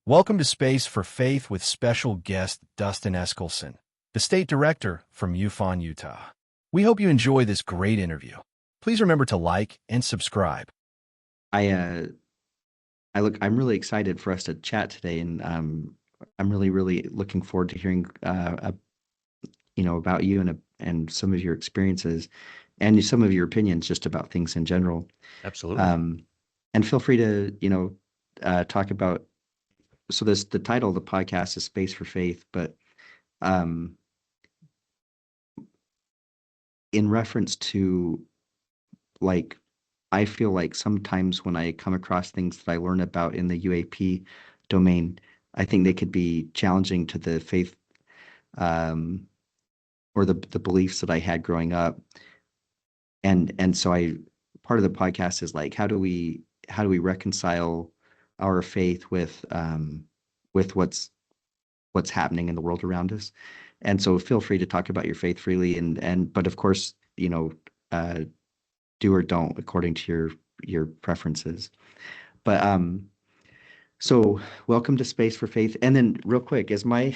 Welcome to Space for Faith with special guest Dustin Eskelsen, the state director from MUFON, Utah. We hope you enjoy this great interview. Please remember to like and subscribe. I uh I'm really excited for us to chat today, and I'm really looking forward to hearing about you and some of your experiences and some of your opinions just about things in general. Absolutely. Um, and feel free to talk about. So this the title of the podcast is Space for Faith, but um, in reference to, like, I feel like sometimes when I come across things that I learn about in the UAP domain, I think they could be challenging to the faith, um, or the beliefs that I had growing up. And so I part of the podcast is like, how do we reconcile our faith with what's happening in the world around us? And so feel free to talk about your faith freely, and but of course, uh, do or don't according to your preferences. But so welcome to Space for Faith. And then real quick, is my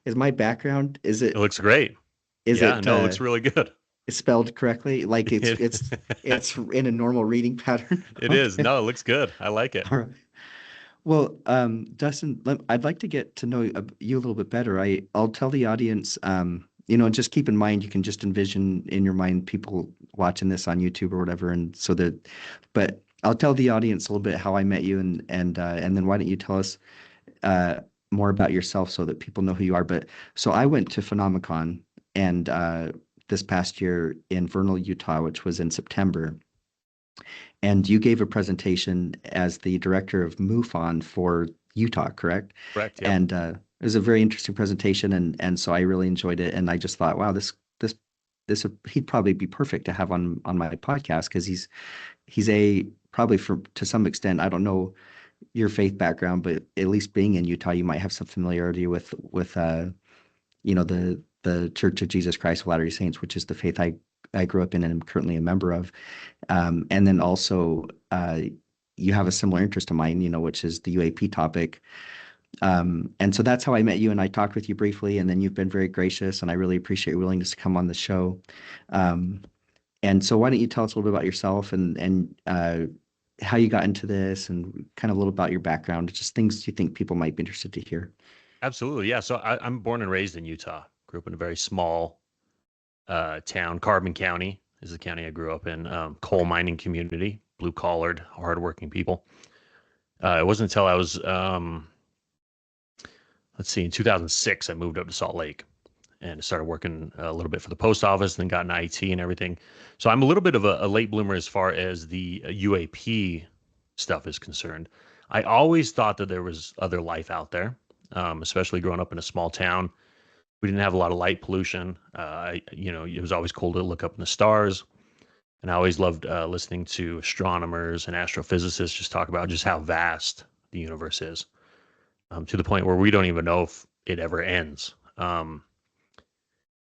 background, is It it looks great. is Yeah, it no, it looks really good. spelled correctly? Like it's It, it's it's in a normal reading pattern? it is. Okay. No, it looks good. I like it. All right. Well, Dustin, I'd like to get to know you a little bit better. I'll tell the audience, and just keep in mind, you can just envision in your mind people watching this on YouTube or whatever, and so that, but I'll tell the audience a little bit how I met you, and then why don't you tell us uh, more about yourself so that people know who you are. But so I went to Phenomicon and this past year in Vernal, Utah, which was in September, and you gave a presentation as the director of MUFON for Utah, correct? Correct. Yep. And it was a very interesting presentation, and so I really enjoyed it. And I just thought, wow, this he'd probably be perfect to have on my podcast because he's a probably for to some extent, I don't know your faith background, but at least being in Utah, you might have some familiarity with the Church of Jesus Christ of Latter-day Saints, which is the faith I grew up in and am currently a member of. And then also, you have a similar interest of mine, which is the UAP topic. And so that's how I met you, and I talked with you briefly, and then you've been very gracious, and I really appreciate your willingness to come on the show. Um, and so why don't you tell us a little bit about yourself and how you got into this and kind of a little about your background, just things you think people might be interested to hear. Absolutely. Yeah. So I'm born and raised in Utah. Grew up in a very small town. Carbon County is the county I grew up in. Coal mining community, blue collared, hardworking people. It wasn't until I was, let's see, in 2006, I moved up to Salt Lake and started working a little bit for the post office, then got in IT and everything. So I'm a little bit of a late bloomer as far as the UAP stuff is concerned. I always thought that there was other life out there, especially growing up in a small town. We didn't have a lot of light pollution. It was always cool to look up in the stars. And I always loved listening to astronomers and astrophysicists just talk about just how vast the universe is, to the point where we don't even know if it ever ends.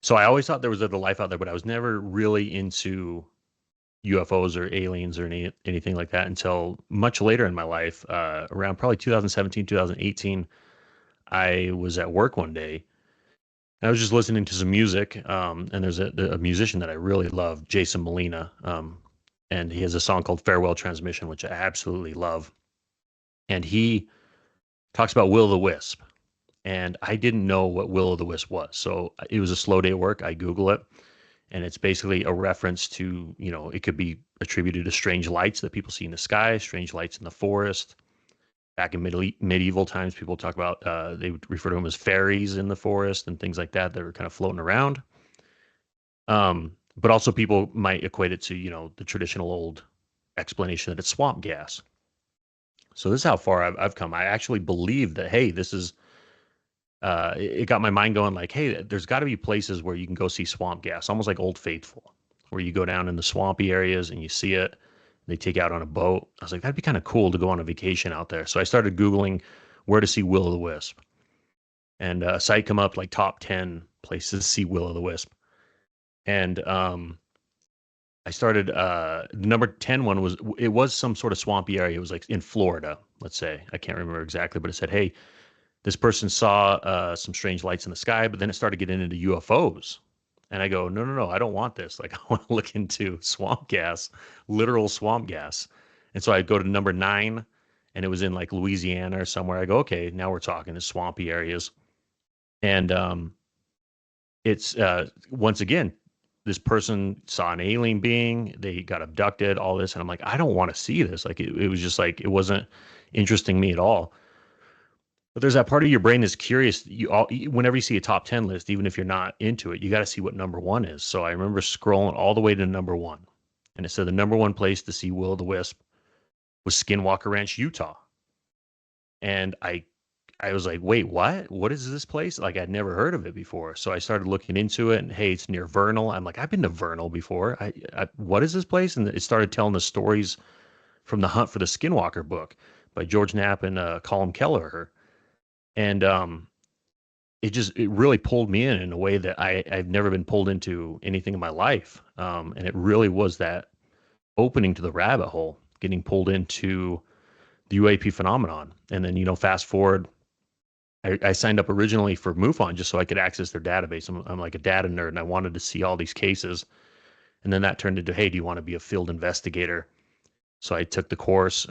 So I always thought there was other life out there, but I was never really into UFOs or aliens or anything like that until much later in my life, around probably 2017, 2018. I was at work one day. And I was just listening to some music, and there's a musician that I really love, Jason Molina, and he has a song called Farewell Transmission, which I absolutely love. And he talks about Will o' the Wisp. And I didn't know what Will o' the Wisp was. So it was a slow day at work. I Google it, and it's basically a reference to, it could be attributed to strange lights that people see in the sky, strange lights in the forest. Back in medieval times, people talk about, they would refer to them as fairies in the forest and things like that that were kind of floating around. But also people might equate it to, the traditional old explanation that it's swamp gas. So this is how far I've come. I actually believe that, hey, this is, it got my mind going like, hey, there's got to be places where you can go see swamp gas, almost like Old Faithful, where you go down in the swampy areas and you see it. They take you out on a boat. I was like, that'd be kind of cool to go on a vacation out there. So I started Googling where to see Will o' the Wisp. And a site come up like top 10 places to see Will o' the Wisp. And I started the number 10 one was, it was some sort of swampy area. It was like in Florida, let's say. I can't remember exactly, but it said, hey, this person saw some strange lights in the sky, but then it started getting into UFOs. And I go, no, no, no, I don't want this. Like, I want to look into swamp gas, literal swamp gas. And so I go to number 9, and it was in like Louisiana or somewhere. I go, okay, now we're talking the swampy areas. And it's once again, this person saw an alien being, they got abducted, all this. And I'm like, I don't want to see this. Like, it was just like, it wasn't interesting me at all. But there's that part of your brain that's curious. Whenever you see a top 10 list, even if you're not into it, you got to see what number 1 is. So I remember scrolling all the way to number 1, and it said the number 1 place to see will-o'-the-wisp was Skinwalker Ranch, Utah. And I was like, wait, what? What is this place? Like, I'd never heard of it before. So I started looking into it, and hey, it's near Vernal. I'm like, I've been to Vernal before. What is this place? And it started telling the stories from the Hunt for the Skinwalker book by George Knapp and Colm Kelleher. And it really pulled me in a way that I've never been pulled into anything in my life. And it really was that opening to the rabbit hole, getting pulled into the UAP phenomenon. And then, fast forward, I signed up originally for MUFON just so I could access their database. I'm like a data nerd, and I wanted to see all these cases. And then that turned into, hey, do you want to be a field investigator? So I took the course,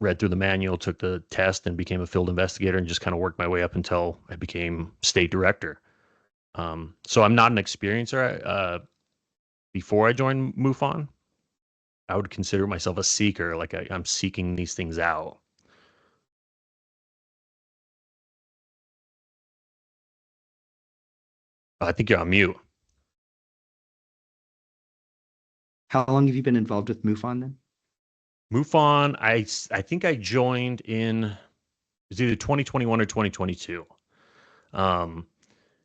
read through the manual, took the test, and became a field investigator, and just kind of worked my way up until I became state director. So I'm not an experiencer. Before I joined MUFON, I would consider myself a seeker. Like I'm seeking these things out. I think you're on mute. How long have you been involved with MUFON then? MUFON, I think I joined in, it was either 2021 or 2022.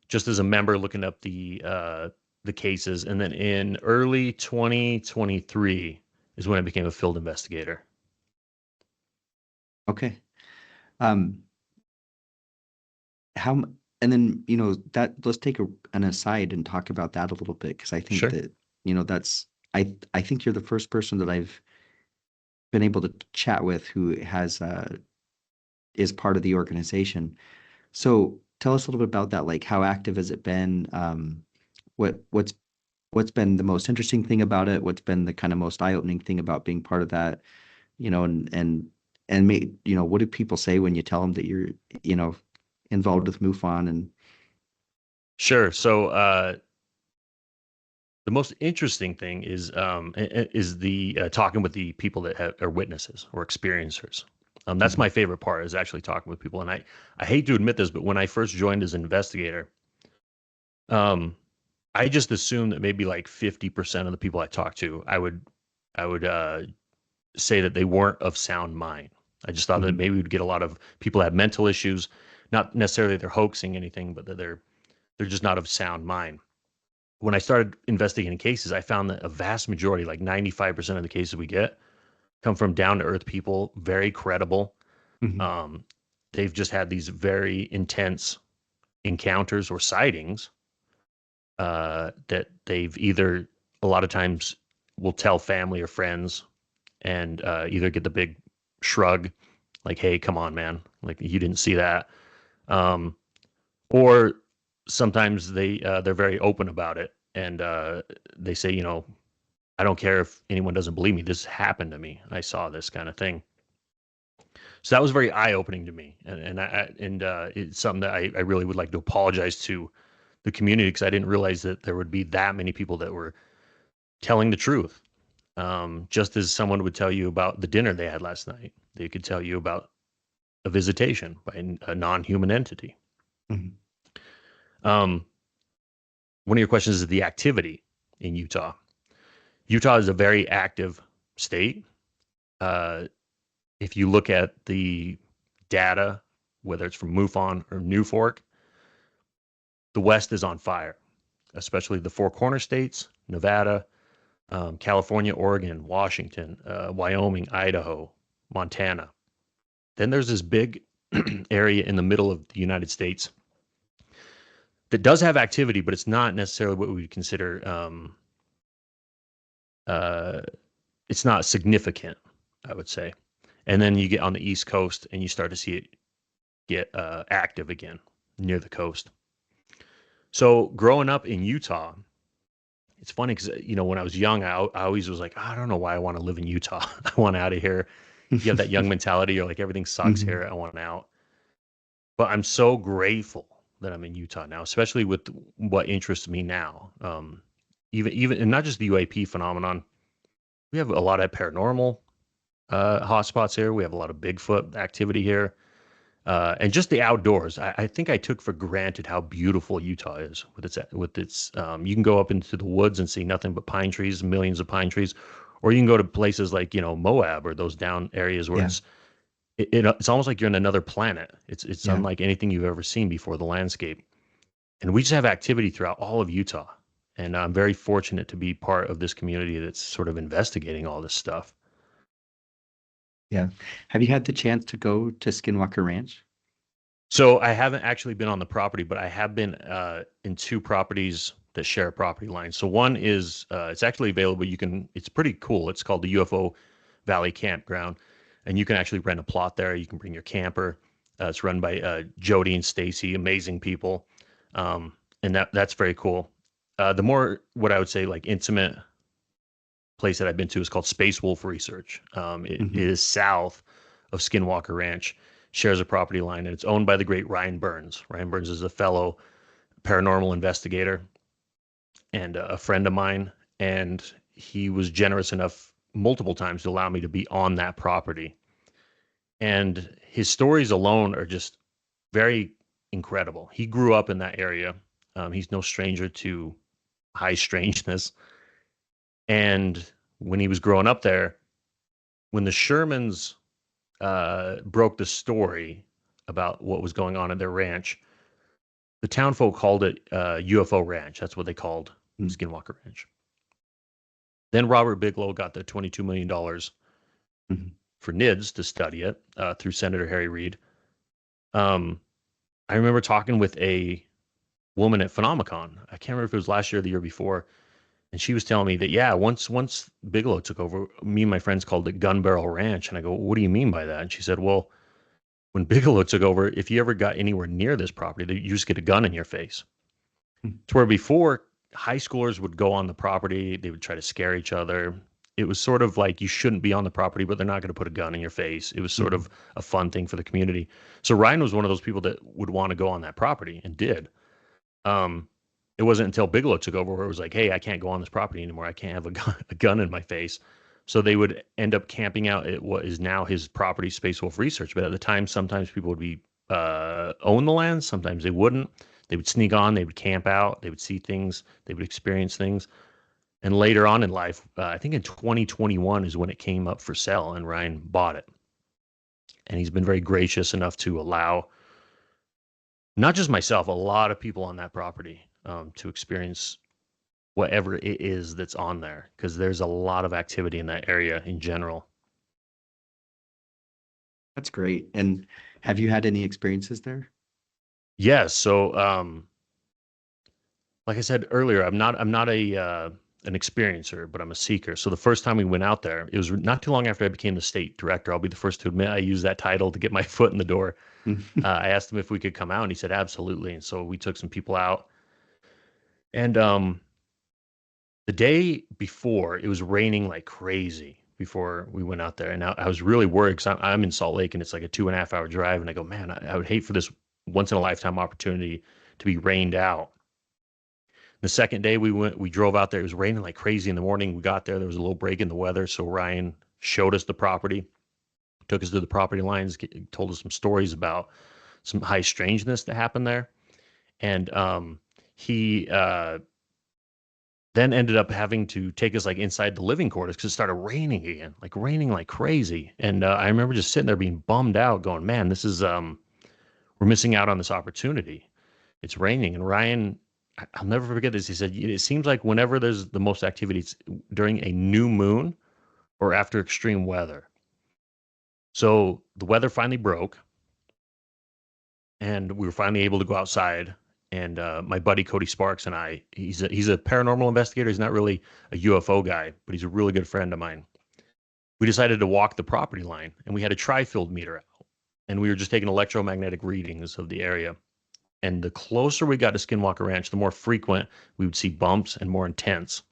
Just as a member looking up the cases. And then in early 2023 is when I became a field investigator. Okay. And then, that let's take an aside and talk about that a little bit, because I think Sure. that, that's, I think you're the first person that I've been able to chat with who is part of the organization. So tell us a little bit about that. Like, how active has it been? What's been the most interesting thing about it? What's been the kind of most eye-opening thing about being part of that? What do people say when you tell them that you're, involved with MUFON? And Sure. So the most interesting thing is the talking with the people that are witnesses or experiencers. That's my favorite part, is actually talking with people. And I hate to admit this, but when I first joined as an investigator, I just assumed that maybe like 50% of the people I talked to, I would say that they weren't of sound mind. I just thought that maybe we'd get a lot of people that have mental issues, not necessarily they're hoaxing anything, but that they're just not of sound mind. When I started investigating cases, I found that a vast majority, like 95% of the cases we get, come from down to earth people, very credible. They've just had these very intense encounters or sightings that they've either, a lot of times, will tell family or friends, and either get the big shrug, like, hey, come on, man, like, you didn't see that. Or sometimes they're very open about it, and they say, I don't care if anyone doesn't believe me. This happened to me. I saw this kind of thing. So that was very eye-opening to me, and it's something that I really would like to apologize to the community, because I didn't realize that there would be that many people that were telling the truth. Just as someone would tell you about the dinner they had last night, they could tell you about a visitation by a non-human entity. One of your questions is the activity in Utah. Utah is a very active state. If you look at the data, whether it's from MUFON or New Fork, the West is on fire, especially the Four Corner states, Nevada, California, Oregon, Washington, Wyoming, Idaho, Montana. Then there's this big area in the middle of the United States that does have activity, but it's not necessarily what we would consider uh, it's not significant, I would say. And then you get on the East Coast and you start to see it get active again near the coast. So growing up in Utah, it's funny because when I was young, I always was like, I don't know why I want to live in Utah. I want out of here. You have that young mentality. You're like, everything sucks Mhm. here. I want out. But I'm so grateful that I'm in Utah now, especially with what interests me now. Even and not just the UAP phenomenon. We have a lot of paranormal hotspots here. We have a lot of Bigfoot activity here. And just the outdoors. I think I took for granted how beautiful Utah is with its. You can go up into the woods and see nothing but pine trees, millions of pine trees, or you can go to places like Moab or those down areas where Yeah, it's almost like you're in another planet. It's yeah. unlike anything you've ever seen before. The landscape, and we just have activity throughout all of Utah. And I'm very fortunate to be part of this community that's sort of investigating all this stuff. Yeah. Have you had the chance to go to Skinwalker Ranch? So I haven't actually been on the property, but I have been in two properties that share a property line. So one is it's actually available. It's pretty cool. It's called the UFO Valley Campground, and you can actually rent a plot there. You can bring your camper. It's run by Jody and Stacy, amazing people, and that's very cool. The more what I would say like intimate place that I've been to is called Space Wolf Research. It Hmm. is south of Skinwalker Ranch, shares a property line, and it's owned by the great Ryan Burns. Ryan Burns is a fellow paranormal investigator and a friend of mine, and he was generous enough multiple times to allow me to be on that property. And his stories alone are just very incredible. He grew up in that area. He's no stranger to high strangeness. And when he was growing up there, when the Shermans broke the story about what was going on at their ranch, the town folk called it UFO Ranch. That's what they called Skinwalker Ranch. Then Robert Bigelow got the $22 million Hmm. for NIDS to study it through Senator Harry Reid. Um, I remember talking with a woman at Phenomicon. I can't remember if it was last year or the year before. And she was telling me that, yeah, once Bigelow took over, me and my friends called it Gun Barrel Ranch. And I go, what do you mean by that? And she said, well, when Bigelow took over, if you ever got anywhere near this property, you just get a gun in your face. To where before, high schoolers would go on the property, they would try to scare each other. It was sort of like you shouldn't be on the property, but they're not going to put a gun in your face. It was sort Hmm. of a fun thing for the community. So Ryan was one of those people that would want to go on that property and did. Um, it wasn't until Bigelow took over where it was like, hey, I can't go on this property anymore. I can't have a gun in my face. So they would end up camping out at what is now his property, Space Wolf Research. But at the time, sometimes people would be own the land, sometimes they wouldn't. They would sneak on, they would camp out, they would see things, they would experience things. And later on in life, I think in 2021 is when it came up for sale, and Ryan bought it. And he's been very gracious enough to allow not just myself, a lot of people on that property to experience whatever it is that's on there because there's a lot of activity in that area in general. That's great. And have you had any experiences there? Yes, so like I said earlier, I'm not a an experiencer, but I'm a seeker. So the first time we went out there, it was not too long after I became the state director. I'll be the first to admit I used that title to get my foot in the door. I asked him if we could come out, and he said absolutely. And so we took some people out, and the day before, it was raining like crazy before we went out there. And I was really worried because I'm in Salt Lake and it's like a 2.5 hour drive. And I go, man, I would hate for this once in a lifetime opportunity to be rained out. The second day we drove out there. It was raining like crazy in the morning. We got there. There was a little break in the weather. So Ryan showed us the property, took us to the property lines, told us some stories about some high strangeness that happened there. And he then ended up having to take us like inside the living quarters because it started raining again, like raining like crazy. And I remember just sitting there being bummed out, going, "Man, this is we're missing out on this opportunity. It's raining." And Ryan, I'll never forget this. He said, "It seems like whenever there's the most activity, it's during a new moon or after extreme weather." So the weather finally broke, and we were finally able to go outside. And my buddy Cody Sparks and I, he's a paranormal investigator. He's not really a UFO guy, but he's a really good friend of mine. We decided to walk the property line, and we had a tri-field meter out, and we were just taking electromagnetic readings of the area. And the closer we got to Skinwalker Ranch, the more frequent we would see bumps and more intense.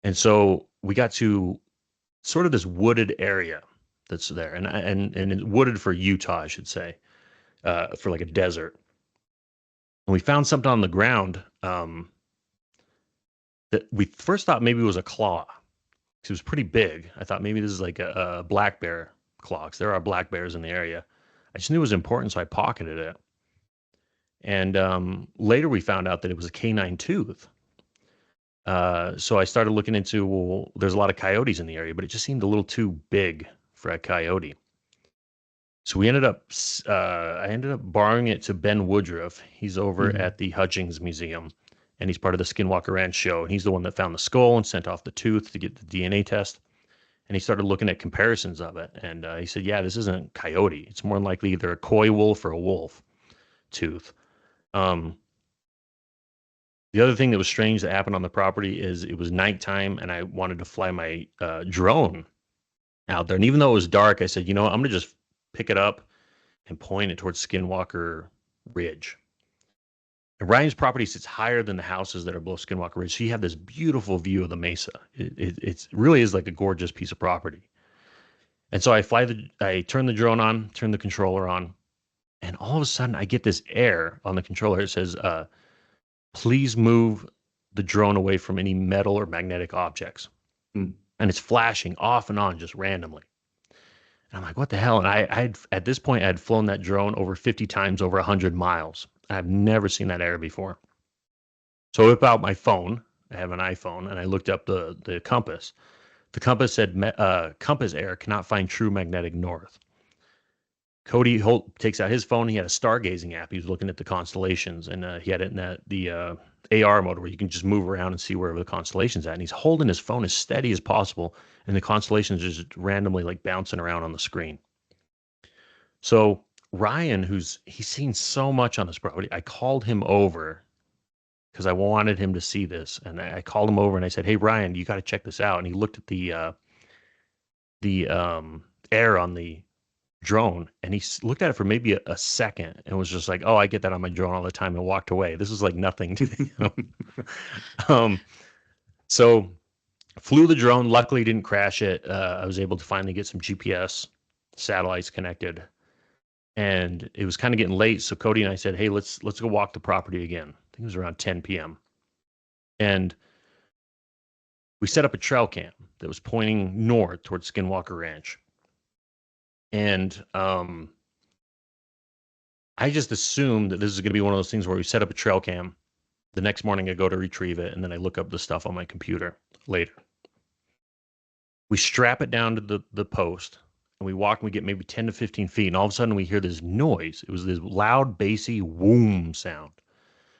And so we got to sort of this wooded area that's there, and it's wooded for Utah, I should say, for like a desert. And we found something on the ground that we first thought maybe was a claw. It was pretty big. I thought maybe this is like a black bear claw, because there are black bears in the area. I just knew it was important, so I pocketed it. And later we found out that it was a canine tooth. So I started looking into, well, there's a lot of coyotes in the area, but it just seemed a little too big for a coyote. So I ended up borrowing it to Ben Woodruff. He's over at the Hutchings Museum, and he's part of the Skinwalker Ranch show. And he's the one that found the skull and sent off the tooth to get the DNA test. And he started looking at comparisons of it. And he said, yeah, this isn't coyote. It's more than likely either a coy wolf or a wolf tooth. The other thing that was strange that happened on the property is it was nighttime, and I wanted to fly my drone out there. And even though it was dark, I said, I'm going to just pick it up and point it towards Skinwalker Ridge. And Ryan's property sits higher than the houses that are below Skinwalker Ridge, so you have this beautiful view of the mesa. It really is like a gorgeous piece of property. And so I turn the drone on, turn the controller on, and all of a sudden I get this error on the controller. It says, please move the drone away from any metal or magnetic objects. And it's flashing off and on just randomly. And I'm like, what the hell? And at this point, I had flown that drone over 50 times over 100 miles. I've never seen that error before. So I whip out my phone. I have an iPhone, and I looked up the compass. The compass said, compass error, cannot find true magnetic north. Cody Holt takes out his phone. He had a stargazing app. He was looking at the constellations, and he had it in the AR mode where you can just move around and see wherever the constellation's at. And he's holding his phone as steady as possible, and the constellations are just randomly like bouncing around on the screen. So Ryan, he's seen so much on this property, I called him over because I wanted him to see this. And I called him over and I said, hey, Ryan, you got to check this out. And he looked at the air on the drone, and he looked at it for maybe a second and was just like, oh, I get that on my drone all the time, and walked away. This is like nothing to him. So flew the drone, luckily didn't crash it. I was able to finally get some GPS satellites connected, and it was kind of getting late. So Cody and I said, hey, let's go walk the property again. I think it was around 10 p.m. And we set up a trail cam that was pointing north towards Skinwalker Ranch. And I just assumed that this is going to be one of those things where we set up a trail cam. The next morning I go to retrieve it, and then I look up the stuff on my computer later. We strap it down to the post, and we walk, and we get maybe 10 to 15 feet, and all of a sudden we hear this noise. It was this loud, bassy whoom sound.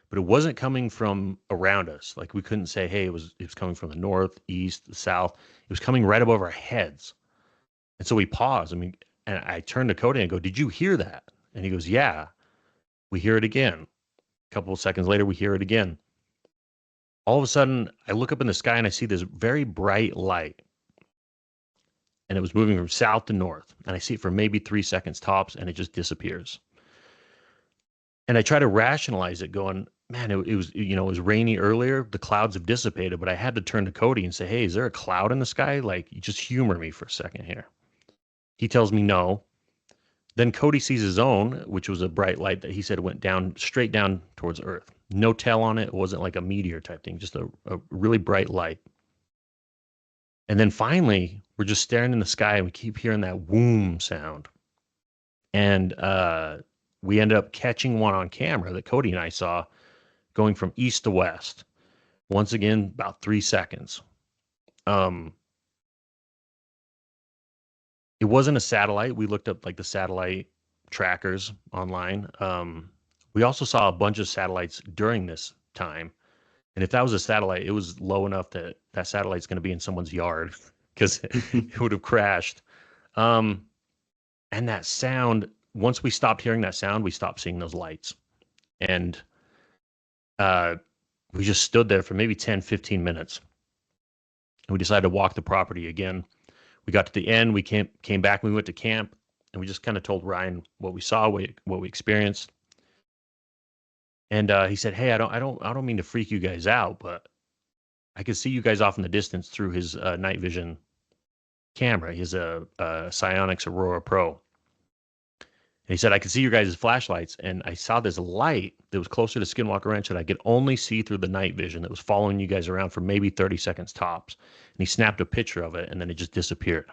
But it wasn't coming from around us. Like, we couldn't say, hey, it was coming from the north, east, the south. It was coming right above our heads. And so we paused. And I turned to Cody and go, did you hear that? And he goes, yeah. We hear it again. A couple of seconds later, we hear it again. All of a sudden, I look up in the sky and I see this very bright light. And it was moving from south to north. And I see it for maybe 3 seconds tops, and it just disappears. And I try to rationalize it, going, man, it was rainy earlier. The clouds have dissipated, but I had to turn to Cody and say, hey, is there a cloud in the sky? Like, you just humor me for a second here. He tells me no. Then Cody sees his own, which was a bright light that he said went straight down towards Earth. No tail on it. It wasn't like a meteor type thing, just a really bright light. And then finally, we're just staring in the sky, and we keep hearing that whoom sound. And we ended up catching one on camera that Cody and I saw going from east to west. Once again, about 3 seconds. It wasn't a satellite. We looked up like the satellite trackers online. We also saw a bunch of satellites during this time. And if that was a satellite, it was low enough that satellite's going to be in someone's yard because it would have crashed. And that sound, once we stopped hearing that sound, we stopped seeing those lights. And Uh, we just stood there for maybe 10, 15 minutes. And we decided to walk the property again. We got to the end. We came back. We went to camp, and we just kind of told Ryan what we saw, what we experienced. And he said, "Hey, I don't mean to freak you guys out, but I could see you guys off in the distance through his night vision camera. He has a Psionics Aurora Pro." And he said, "I could see your guys' flashlights, and I saw this light that was closer to Skinwalker Ranch that I could only see through the night vision that was following you guys around for maybe 30 seconds tops." And he snapped a picture of it, and then it just disappeared.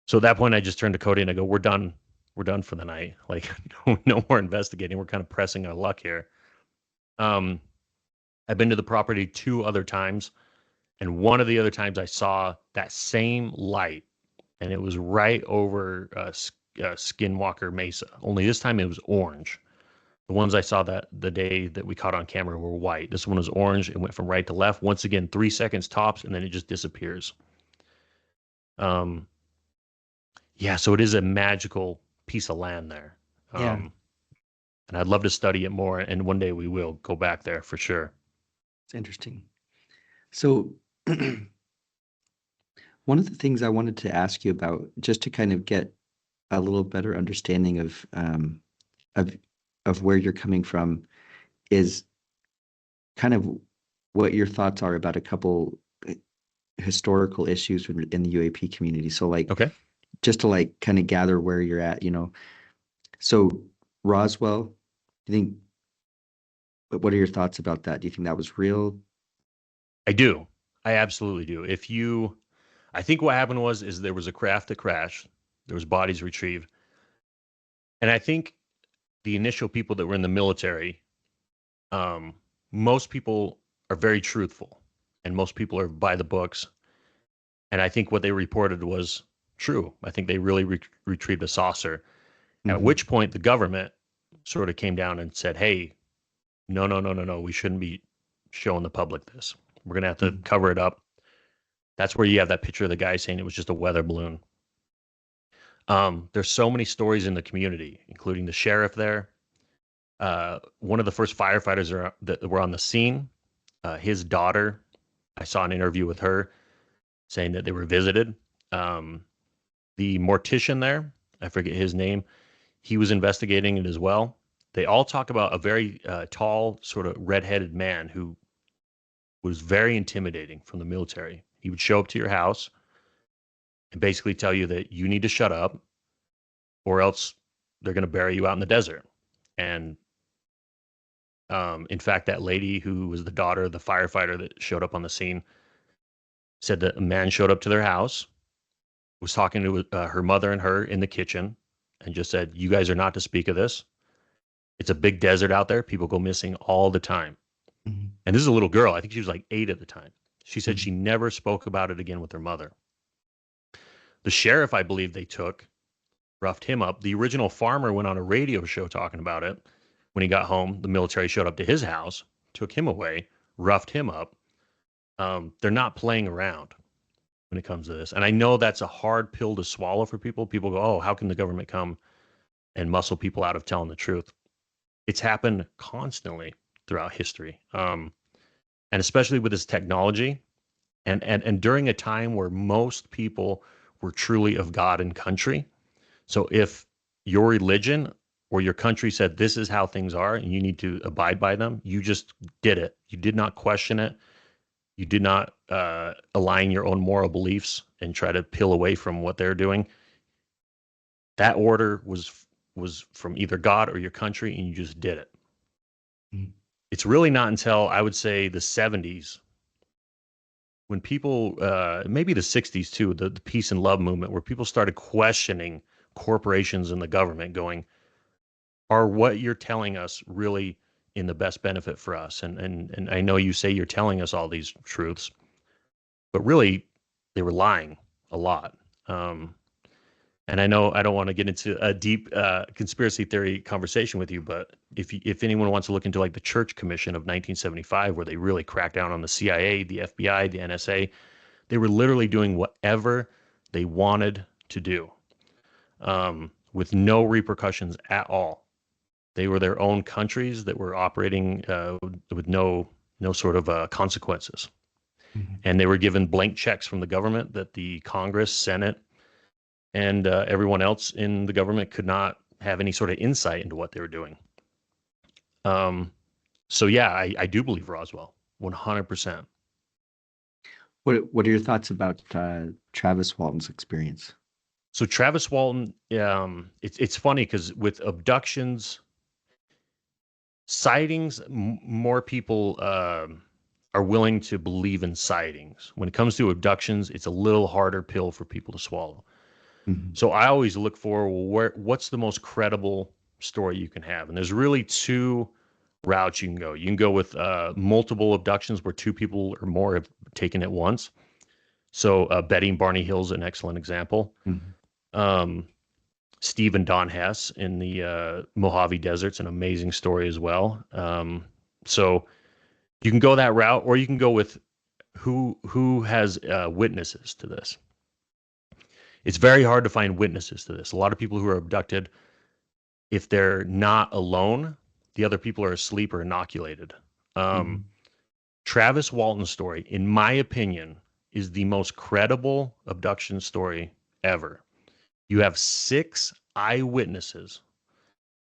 So at that point, I just turned to Cody and I go, "We're done. We're done for the night. Like, no more investigating. We're kind of pressing our luck here." Um, I've been to the property 2 other times, and one of the other times I saw that same light, and it was right over Skinwalker Mesa. Only this time it was orange. The ones I saw that the day that we caught on camera were white. This one was orange. It went from right to left. Once again, 3 seconds tops, and then it just disappears. Um, yeah, so it is a magical piece of land there. Yeah. And I'd love to study it more, and one day we will go back there for sure. It's interesting. So one of the things I wanted to ask you about, just to kind of get a little better understanding of of where you're coming from, is kind of what your thoughts are about a couple historical issues in the UAP community. So like, Okay. just to like kind of gather where you're at, you know. So Roswell, do you think, what are your thoughts about that? Do you think that was real? I do. I absolutely do. I think what happened is there was a craft that crashed. There was bodies retrieved. And I think the initial people that were in the military, most people are very truthful and most people are by the books. And I think what they reported was true. I think they really retrieved a saucer. At Mhm. which point the government sort of came down and said, "Hey, no. We shouldn't be showing the public this. We're going to have to Mhm. cover it up." That's where you have that picture of the guy saying it was just a weather balloon. There's so many stories in the community, including the sheriff there. One of the first firefighters that were on the scene, his daughter, I saw an interview with her saying that they were visited. Um, the mortician there, I forget his name, he was investigating it as well. They all talk about a very tall, sort of redheaded man who was very intimidating from the military. He would show up to your house and basically tell you that you need to shut up or else they're going to bury you out in the desert. And in fact, that lady who was the daughter of the firefighter that showed up on the scene said that a man showed up to their house, was talking to her mother and her in the kitchen, and just said, "You guys are not to speak of this. It's a big desert out there. People go missing all the time." Mhm. And this is a little girl. I think she was like 8 at the time. She said Mhm. she never spoke about it again with her mother. The sheriff, I believe they took, roughed him up. The original farmer went on a radio show talking about it. When he got home, the military showed up to his house, took him away, roughed him up. They're not playing around when it comes to this. And I know that's a hard pill to swallow for people. People go, "Oh, how can the government come and muscle people out of telling the truth?" It's happened constantly throughout history. And especially with this technology and during a time where most people were truly of God and country. So if your religion or your country said this is how things are and you need to abide by them, you just did it. You did not question it. You did not align your own moral beliefs and try to peel away from what they're doing. That order was from either God or your country, and you just did it. Mhm. It's really not until I would say the 70s when people, maybe the 60s too, the peace and love movement, where people started questioning corporations and the government, going, "Are what you're telling us really in the best benefit for us?" And I know you say you're telling us all these truths, but really they were lying a lot. Um, and I know I don't want to get into a deep conspiracy theory conversation with you, but if anyone wants to look into like the Church Commission of 1975, where they really cracked down on the CIA, the FBI, the NSA, they were literally doing whatever they wanted to do with no repercussions at all. They were their own countries that were operating with no sort of consequences. Mhm. And they were given blank checks from the government that the Congress, Senate, and everyone else in the government could not have any sort of insight into what they were doing. So yeah, I do believe Roswell, 100%. What are your thoughts about Travis Walton's experience? So Travis Walton, it's funny because with abductions, sightings, more people are willing to believe in sightings. When it comes to abductions, it's a little harder pill for people to swallow. Mhm. So I always look for, well, what's the most credible story you can have? And there's really two routes you can go. You can go with multiple abductions where two people or more have taken it once. So Betty and Barney Hill's an excellent example. Mhm. Um, Steve and Don Hess in the Mojave Desert's an amazing story as well. So you can go that route, or you can go with who has witnesses to this. It's very hard to find witnesses to this. A lot of people who are abducted, if they're not alone, the other people are asleep or inoculated. Mhm. Travis Walton's story, in my opinion, is the most credible abduction story ever. You have 6 eyewitnesses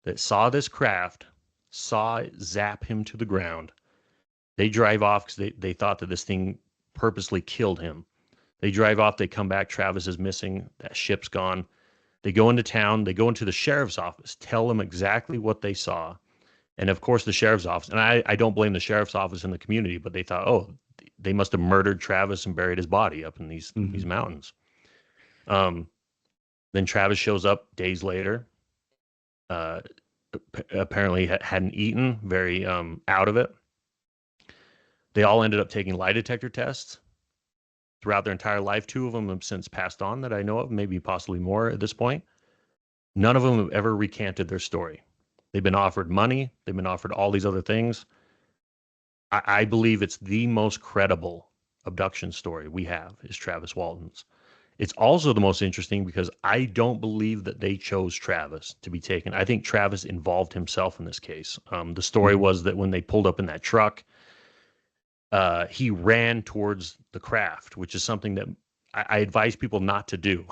that saw this craft, saw it zap him to the ground. They drive off because they thought that this thing purposely killed him. They drive off, they come back, Travis is missing, that ship's gone. They go into town, they go into the sheriff's office, tell them exactly what they saw. And of course, the sheriff's office, and I don't blame the sheriff's office in the community, but they thought, oh, they must have murdered Travis and buried his body up in these Mhm. mountains. Um, then Travis shows up days later. Uh, Apparently hadn't eaten, very out of it. They all ended up taking lie detector tests throughout their entire life. 2 of them have since passed on that I know of, maybe possibly more at this point. None of them have ever recanted their story. They've been offered money. They've been offered all these other things. I believe it's the most credible abduction story we have is Travis Walton's. It's also the most interesting because I don't believe that they chose Travis to be taken. I think Travis involved himself in this case. The story Mhm. was that when they pulled up in that truck, he ran towards the craft, which is something that I advise people not to do.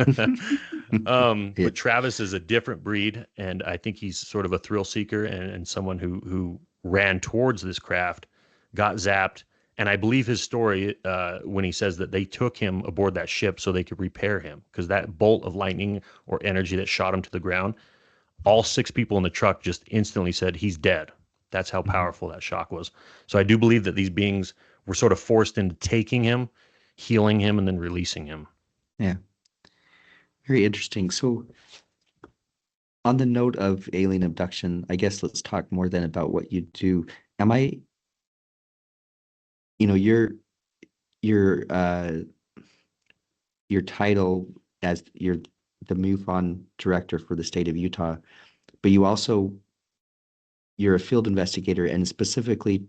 Yeah. But Travis is a different breed, and I think he's sort of a thrill seeker and someone who ran towards this craft, got zapped, and I believe his story when he says that they took him aboard that ship so they could repair him because that bolt of lightning or energy that shot him to the ground, all 6 people in the truck just instantly said he's dead. That's how Mhm. powerful that shock was. So I do believe that these beings were sort of forced into taking him, healing him, and then releasing him. Yeah. Very interesting. So, on the note of alien abduction, I guess let's talk more then about what you do. Am I, you know, your your title as you're the MUFON director for the state of Utah, but you're a field investigator and specifically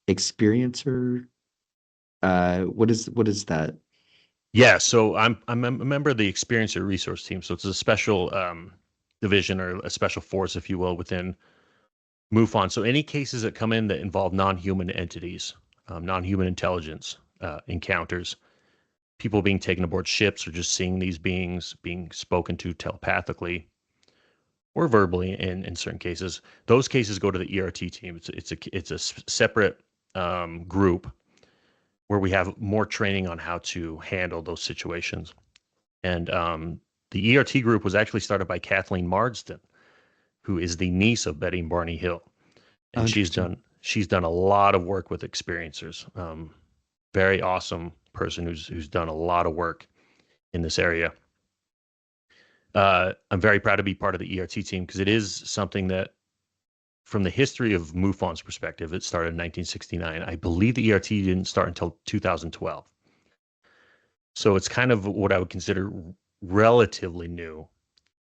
experiencer. What is that? Yeah, so I'm a member of the Experiencer Resource Team. So it's a special division or a special force, if you will, within MUFON. So any cases that come in that involve non-human entities, non-human intelligence encounters, people being taken aboard ships or just seeing these beings being spoken to telepathically or verbally in certain cases, those cases go to the ERT team. It's a separate group where we have more training on how to handle those situations. And the ERT group was actually started by Kathleen Marsden, who is the niece of Betty and Barney Hill, Oh, and interesting. she's done a lot of work with experiencers. Very awesome person who's done a lot of work in this area. I'm very proud to be part of the ERT team because it is something that, from the history of MUFON's perspective, it started in 1969. I believe the ERT didn't start until 2012. So it's kind of what I would consider relatively new.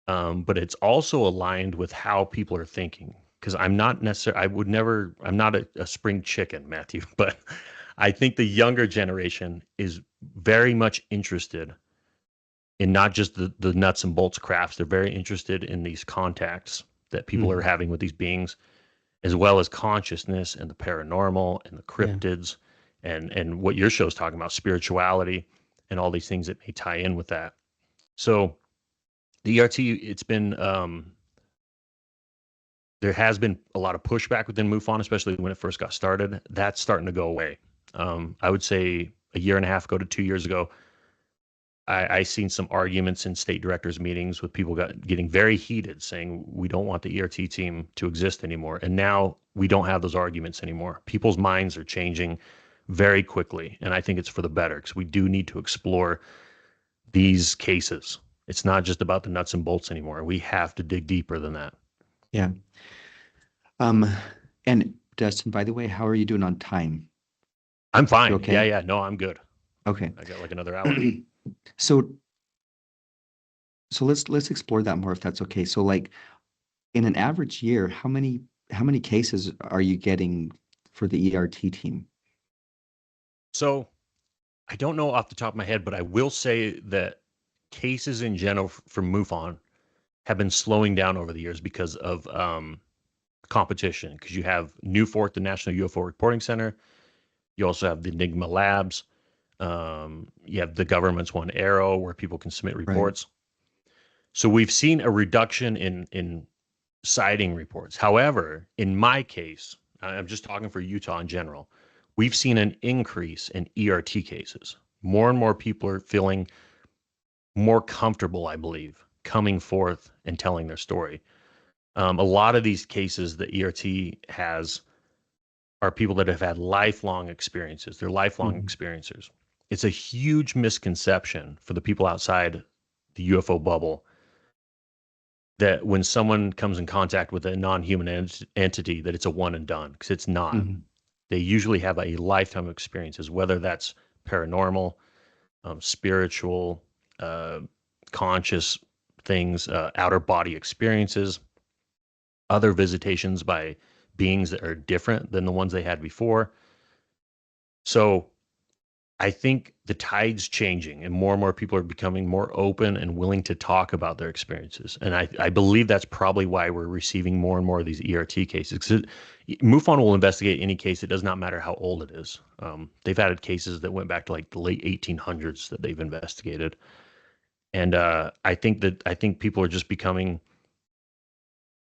But it's also aligned with how people are thinking. Because I'm not necessarily, I'm not a spring chicken, Matthew, but I think the younger generation is very much interested in not just the nuts and bolts crafts. They're very interested in these contacts that people are having with these beings, as well as consciousness and the paranormal and the cryptids and what your show is talking about, spirituality and all these things that may tie in with that. So the ERT, it's been there has been a lot of pushback within MUFON, especially when it first got started. That's starting to go away. I would say a year and a half ago to 2 years ago, I seen some arguments in state directors meetings with people getting very heated, saying we don't want the ERT team to exist anymore. And now we don't have those arguments anymore. People's minds are changing very quickly, and I think it's for the better, because we do need to explore these cases. It's not just about the nuts and bolts anymore. We have to dig deeper than that. Yeah. And Dustin, by the way, how are you doing on time? I'm fine. You okay? Yeah. No, I'm good. Okay. I got like another hour. So let's explore that more, if that's okay. So like in an average year, how many cases are you getting for the ERT team? So I don't know off the top of my head, but I will say that cases in general for MUFON have been slowing down over the years because of competition. Because you have NUFORC, the National UFO Reporting Center. You also have the Enigma Labs. You have the government's one, Arrow, where people can submit reports. Right. So we've seen a reduction in sighting reports. However, in my case, I'm just talking for Utah in general, we've seen an increase in ERT cases. More and more people are feeling more comfortable, I believe, coming forth and telling their story. A lot of these cases that ERT has are people that have had lifelong experiences. They're lifelong experiencers. It's a huge misconception for the people outside the UFO bubble that when someone comes in contact with a non-human entity, that it's a one and done, because it's not. They usually have a lifetime of experiences, whether that's paranormal, spiritual, conscious things, outer body experiences, other visitations by beings that are different than the ones they had before. So I think the tide's changing, and more people are becoming more open and willing to talk about their experiences. And I believe that's probably why we're receiving more and more of these ERT cases. Because MUFON will investigate any case. It does not matter how old it is. They've had cases that went back to like the late 1800s that they've investigated. And I think people are just becoming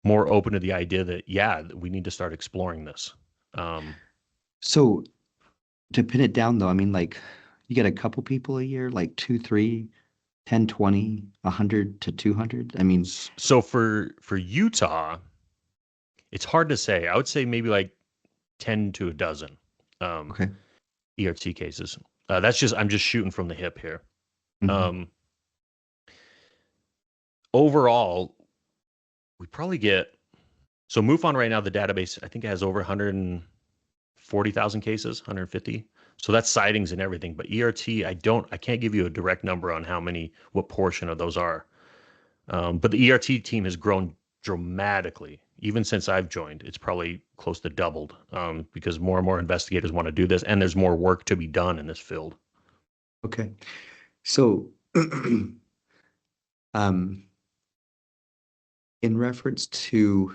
more open to the idea that, we need to start exploring this. So to pin it down though, I mean, like you get a couple people a year, like 2, 3, 10, 20, 100 to 200. I mean, so for Utah, it's hard to say. I would say maybe like 10 to a dozen okay. ERT cases. I'm just shooting from the hip here. Overall, we probably get, so MUFON right now, the database, I think it has over 140,000 cases, 150. So that's sightings and everything. But ERT, I can't give you a direct number on what portion of those are. But the ERT team has grown dramatically. Even since I've joined, it's probably close to doubled, because more and more investigators want to do this, and there's more work to be done in this field. Okay. So, in reference to,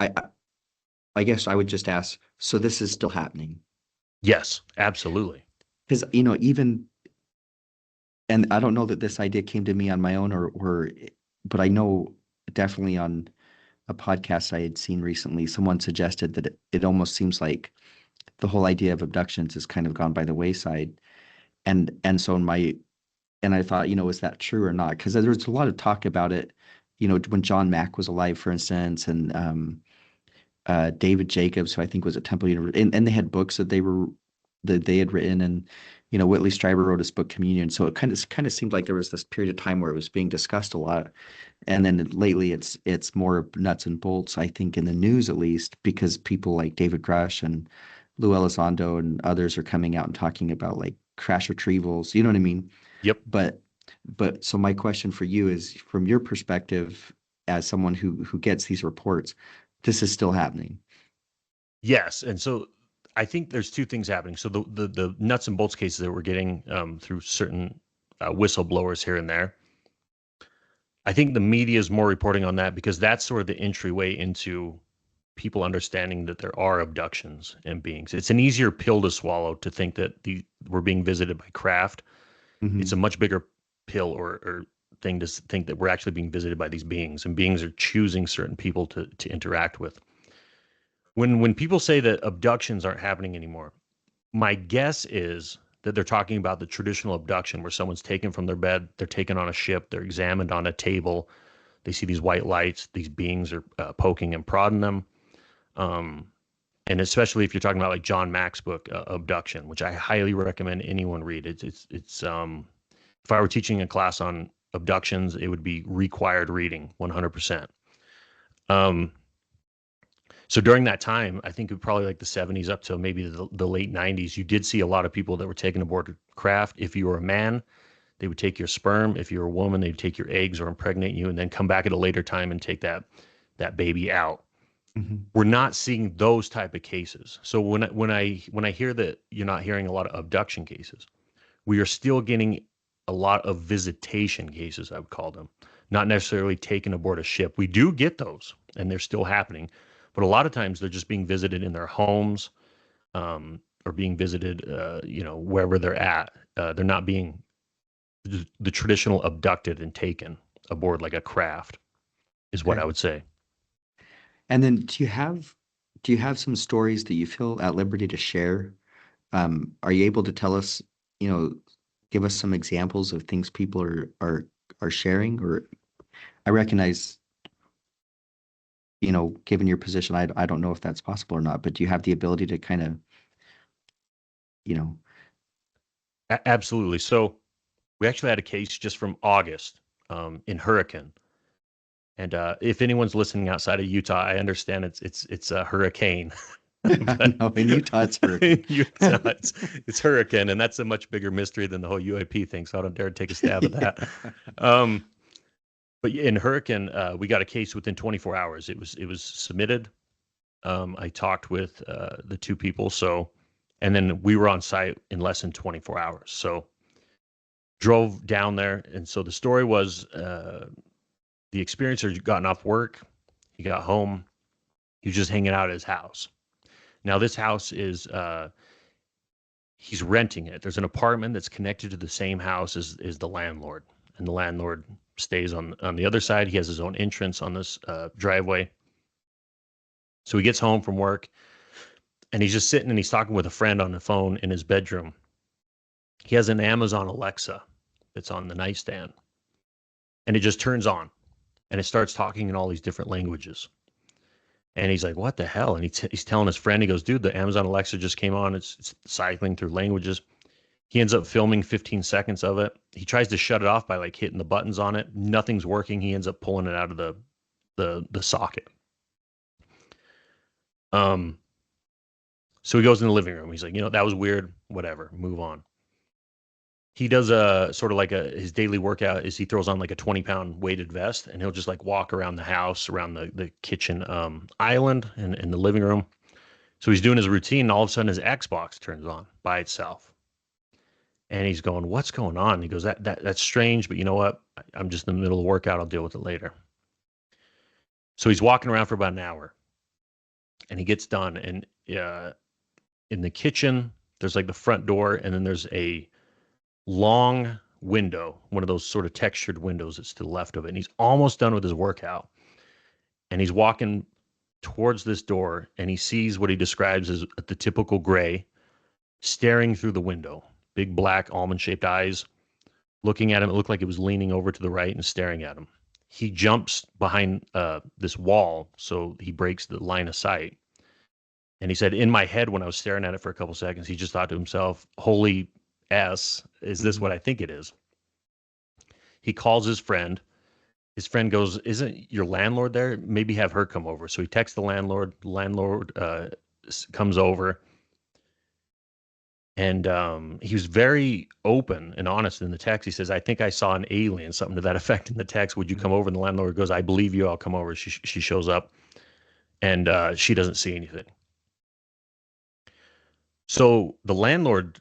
I guess I would just ask, so this is still happening? Yes, absolutely. Because, even, and I don't know that this idea came to me on my own but I know definitely on a podcast I had seen recently, someone suggested that it almost seems like the whole idea of abductions has kind of gone by the wayside. And so and I thought, is that true or not? Because there was a lot of talk about it, when John Mack was alive, for instance, and David Jacobs, who I think was at Temple University, and they had books that they had written, and Whitley Strieber wrote his book Communion. So it kind of seemed like there was this period of time where it was being discussed a lot, and then lately it's more nuts and bolts, I think, in the news at least, because people like David Grush and Lou Elizondo and others are coming out and talking about like crash retrievals. You know what I mean? Yep. But so my question for you is, from your perspective as someone who gets these reports, this is still happening? Yes. And so I think there's two things happening. So the nuts and bolts cases that we're getting through certain whistleblowers here and there, I think the media is more reporting on that because that's sort of the entryway into people understanding that there are abductions and beings. It's an easier pill to swallow to think that we're being visited by craft. It's a much bigger pill or thing to think that we're actually being visited by these beings, and beings are choosing certain people to interact with. When people say that abductions aren't happening anymore, my guess is that they're talking about the traditional abduction where someone's taken from their bed, they're taken on a ship, they're examined on a table, they see these white lights, these beings are poking and prodding them. And especially if you're talking about like John Mack's book, Abduction, which I highly recommend anyone read. It's if I were teaching a class on abductions, it would be required reading 100%. So during that time, I think it probably like the 70s up to maybe the late 90s, you did see a lot of people that were taken aboard craft. If you were a man, they would take your sperm. If you were a woman, they'd take your eggs or impregnate you and then come back at a later time and take that baby out. We're not seeing those type of cases. So when I hear that you're not hearing a lot of abduction cases, we are still getting a lot of visitation cases, I would call them, not necessarily taken aboard a ship. We do get those, and they're still happening, but a lot of times they're just being visited in their homes, or being visited, wherever they're at. They're not being the traditional abducted and taken aboard like a craft, is what I would say. And then do you have some stories that you feel at liberty to share? Are you able to tell us, give us some examples of things people are sharing? Or I recognize, given your position, I don't know if that's possible or not, but do you have the ability to kind of, Absolutely. So we actually had a case just from August, in Hurricane. And if anyone's listening outside of Utah, I understand it's a hurricane. No, in Utah it's hurricane. Utah, it's hurricane, and that's a much bigger mystery than the whole UAP thing. So I don't dare take a stab at that. But in Hurricane, we got a case within 24 hours. It was submitted. I talked with the two people, and then we were on site in less than 24 hours. So drove down there, and so the story was the experiencer had gotten off work, he got home, he was just hanging out at his house. Now this house is he's renting it. There's an apartment that's connected to the same house as the landlord, and the landlord stays on the other side. He has his own entrance on this driveway. So he gets home from work, and he's just sitting and he's talking with a friend on the phone in his bedroom. He has an Amazon Alexa that's on the nightstand, and it just turns on, and it starts talking in all these different languages. And he's like, what the hell? And he's telling his friend, he goes, dude, the Amazon Alexa just came on. It's cycling through languages. He ends up filming 15 seconds of it. He tries to shut it off by like hitting the buttons on it. Nothing's working. He ends up pulling it out of the socket. So he goes in the living room. He's like, that was weird. Whatever, move on. He does a sort of like his daily workout is he throws on like a 20-pound weighted vest, and he'll just like walk around the house, around the kitchen island and the living room. So he's doing his routine, and all of a sudden his Xbox turns on by itself. And he's going, what's going on? And he goes, that's strange, but you know what? I'm just in the middle of workout. I'll deal with it later. So he's walking around for about an hour, and he gets done. And in the kitchen, there's like the front door, and then there's a long window, one of those sort of textured windows that's to the left of it. And he's almost done with his workout. And he's walking towards this door, and he sees what he describes as the typical gray staring through the window, big black almond-shaped eyes looking at him. It looked like it was leaning over to the right and staring at him. He jumps behind this wall, so he breaks the line of sight. And he said, in my head, when I was staring at it for a couple seconds, he just thought to himself, holy S, is this what I think it is? He calls his friend. His friend goes, isn't your landlord there? Maybe have her come over. So he texts the landlord. The landlord comes over. And he was very open and honest in the text. He says, I think I saw an alien, something to that effect in the text. Would you come over? And the landlord goes, I believe you. I'll come over. She shows up, and she doesn't see anything. So the landlord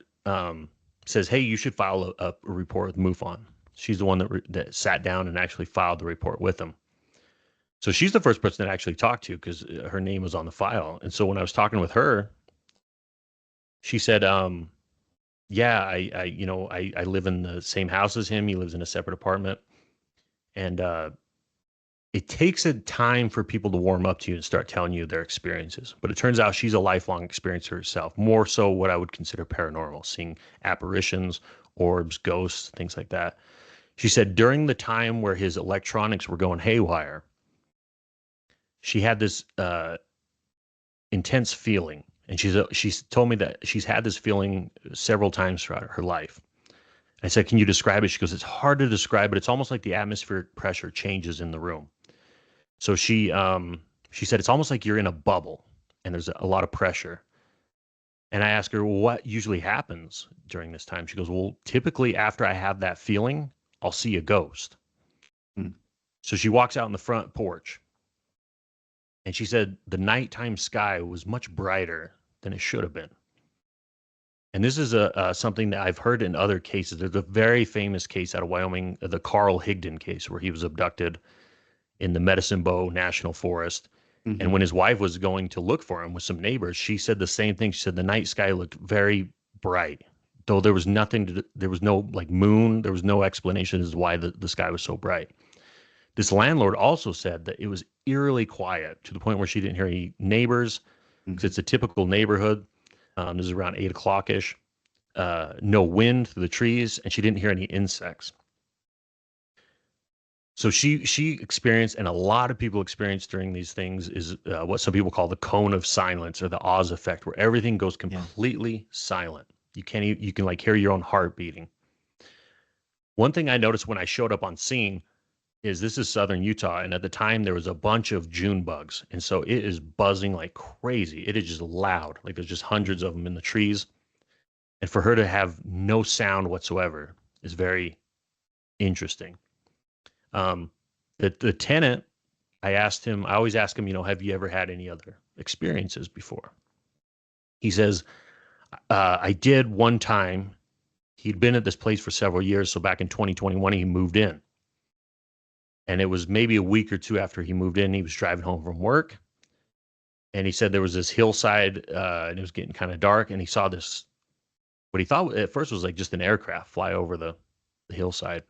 says, hey, you should file a report with MUFON. She's the one that sat down and actually filed the report with him. So she's the first person that I actually talked to because her name was on the file. And so when I was talking with her, she said, yeah, I live in the same house as him. He lives in a separate apartment. And it takes a time for people to warm up to you and start telling you their experiences. But it turns out she's a lifelong experiencer herself, more so what I would consider paranormal, seeing apparitions, orbs, ghosts, things like that. She said during the time where his electronics were going haywire, she had this intense feeling. And she's told me that she's had this feeling several times throughout her life. I said, can you describe it? She goes, it's hard to describe, but it's almost like the atmospheric pressure changes in the room. So she said, it's almost like you're in a bubble and there's a lot of pressure. And I asked her, well, what usually happens during this time? She goes, well, typically after I have that feeling, I'll see a ghost. Hmm. So she walks out on the front porch and she said the nighttime sky was much brighter than it should have been. And this is something that I've heard in other cases. There's a very famous case out of Wyoming, the Carl Higdon case, where he was abducted in the Medicine Bow National Forest. Mm-hmm. And when his wife was going to look for him with some neighbors, she said the same thing. She said the night sky looked very bright, though there was there was no like moon. There was no explanation as to why the sky was so bright. This landlord also said that it was eerily quiet to the point where she didn't hear any neighbors, because it's a typical neighborhood. This is around 8 o'clock ish. No wind through the trees, and she didn't hear any insects. So she experienced, and a lot of people experience during these things, is what some people call the cone of silence or the Oz effect, where everything goes completely silent. You can like hear your own heart beating. One thing I noticed when I showed up on scene is this is southern Utah, and at the time there was a bunch of June bugs, and so it is buzzing like crazy. It is just loud, like there's just hundreds of them in the trees, and for her to have no sound whatsoever is very interesting. The tenant, I always ask him, have you ever had any other experiences before? He says, I did one time. He'd been at this place for several years. So back in 2021, he moved in. And it was maybe a week or two after he moved in, he was driving home from work. And he said there was this hillside, and it was getting kind of dark. And he saw this, what he thought at first was like just an aircraft fly over the hillside.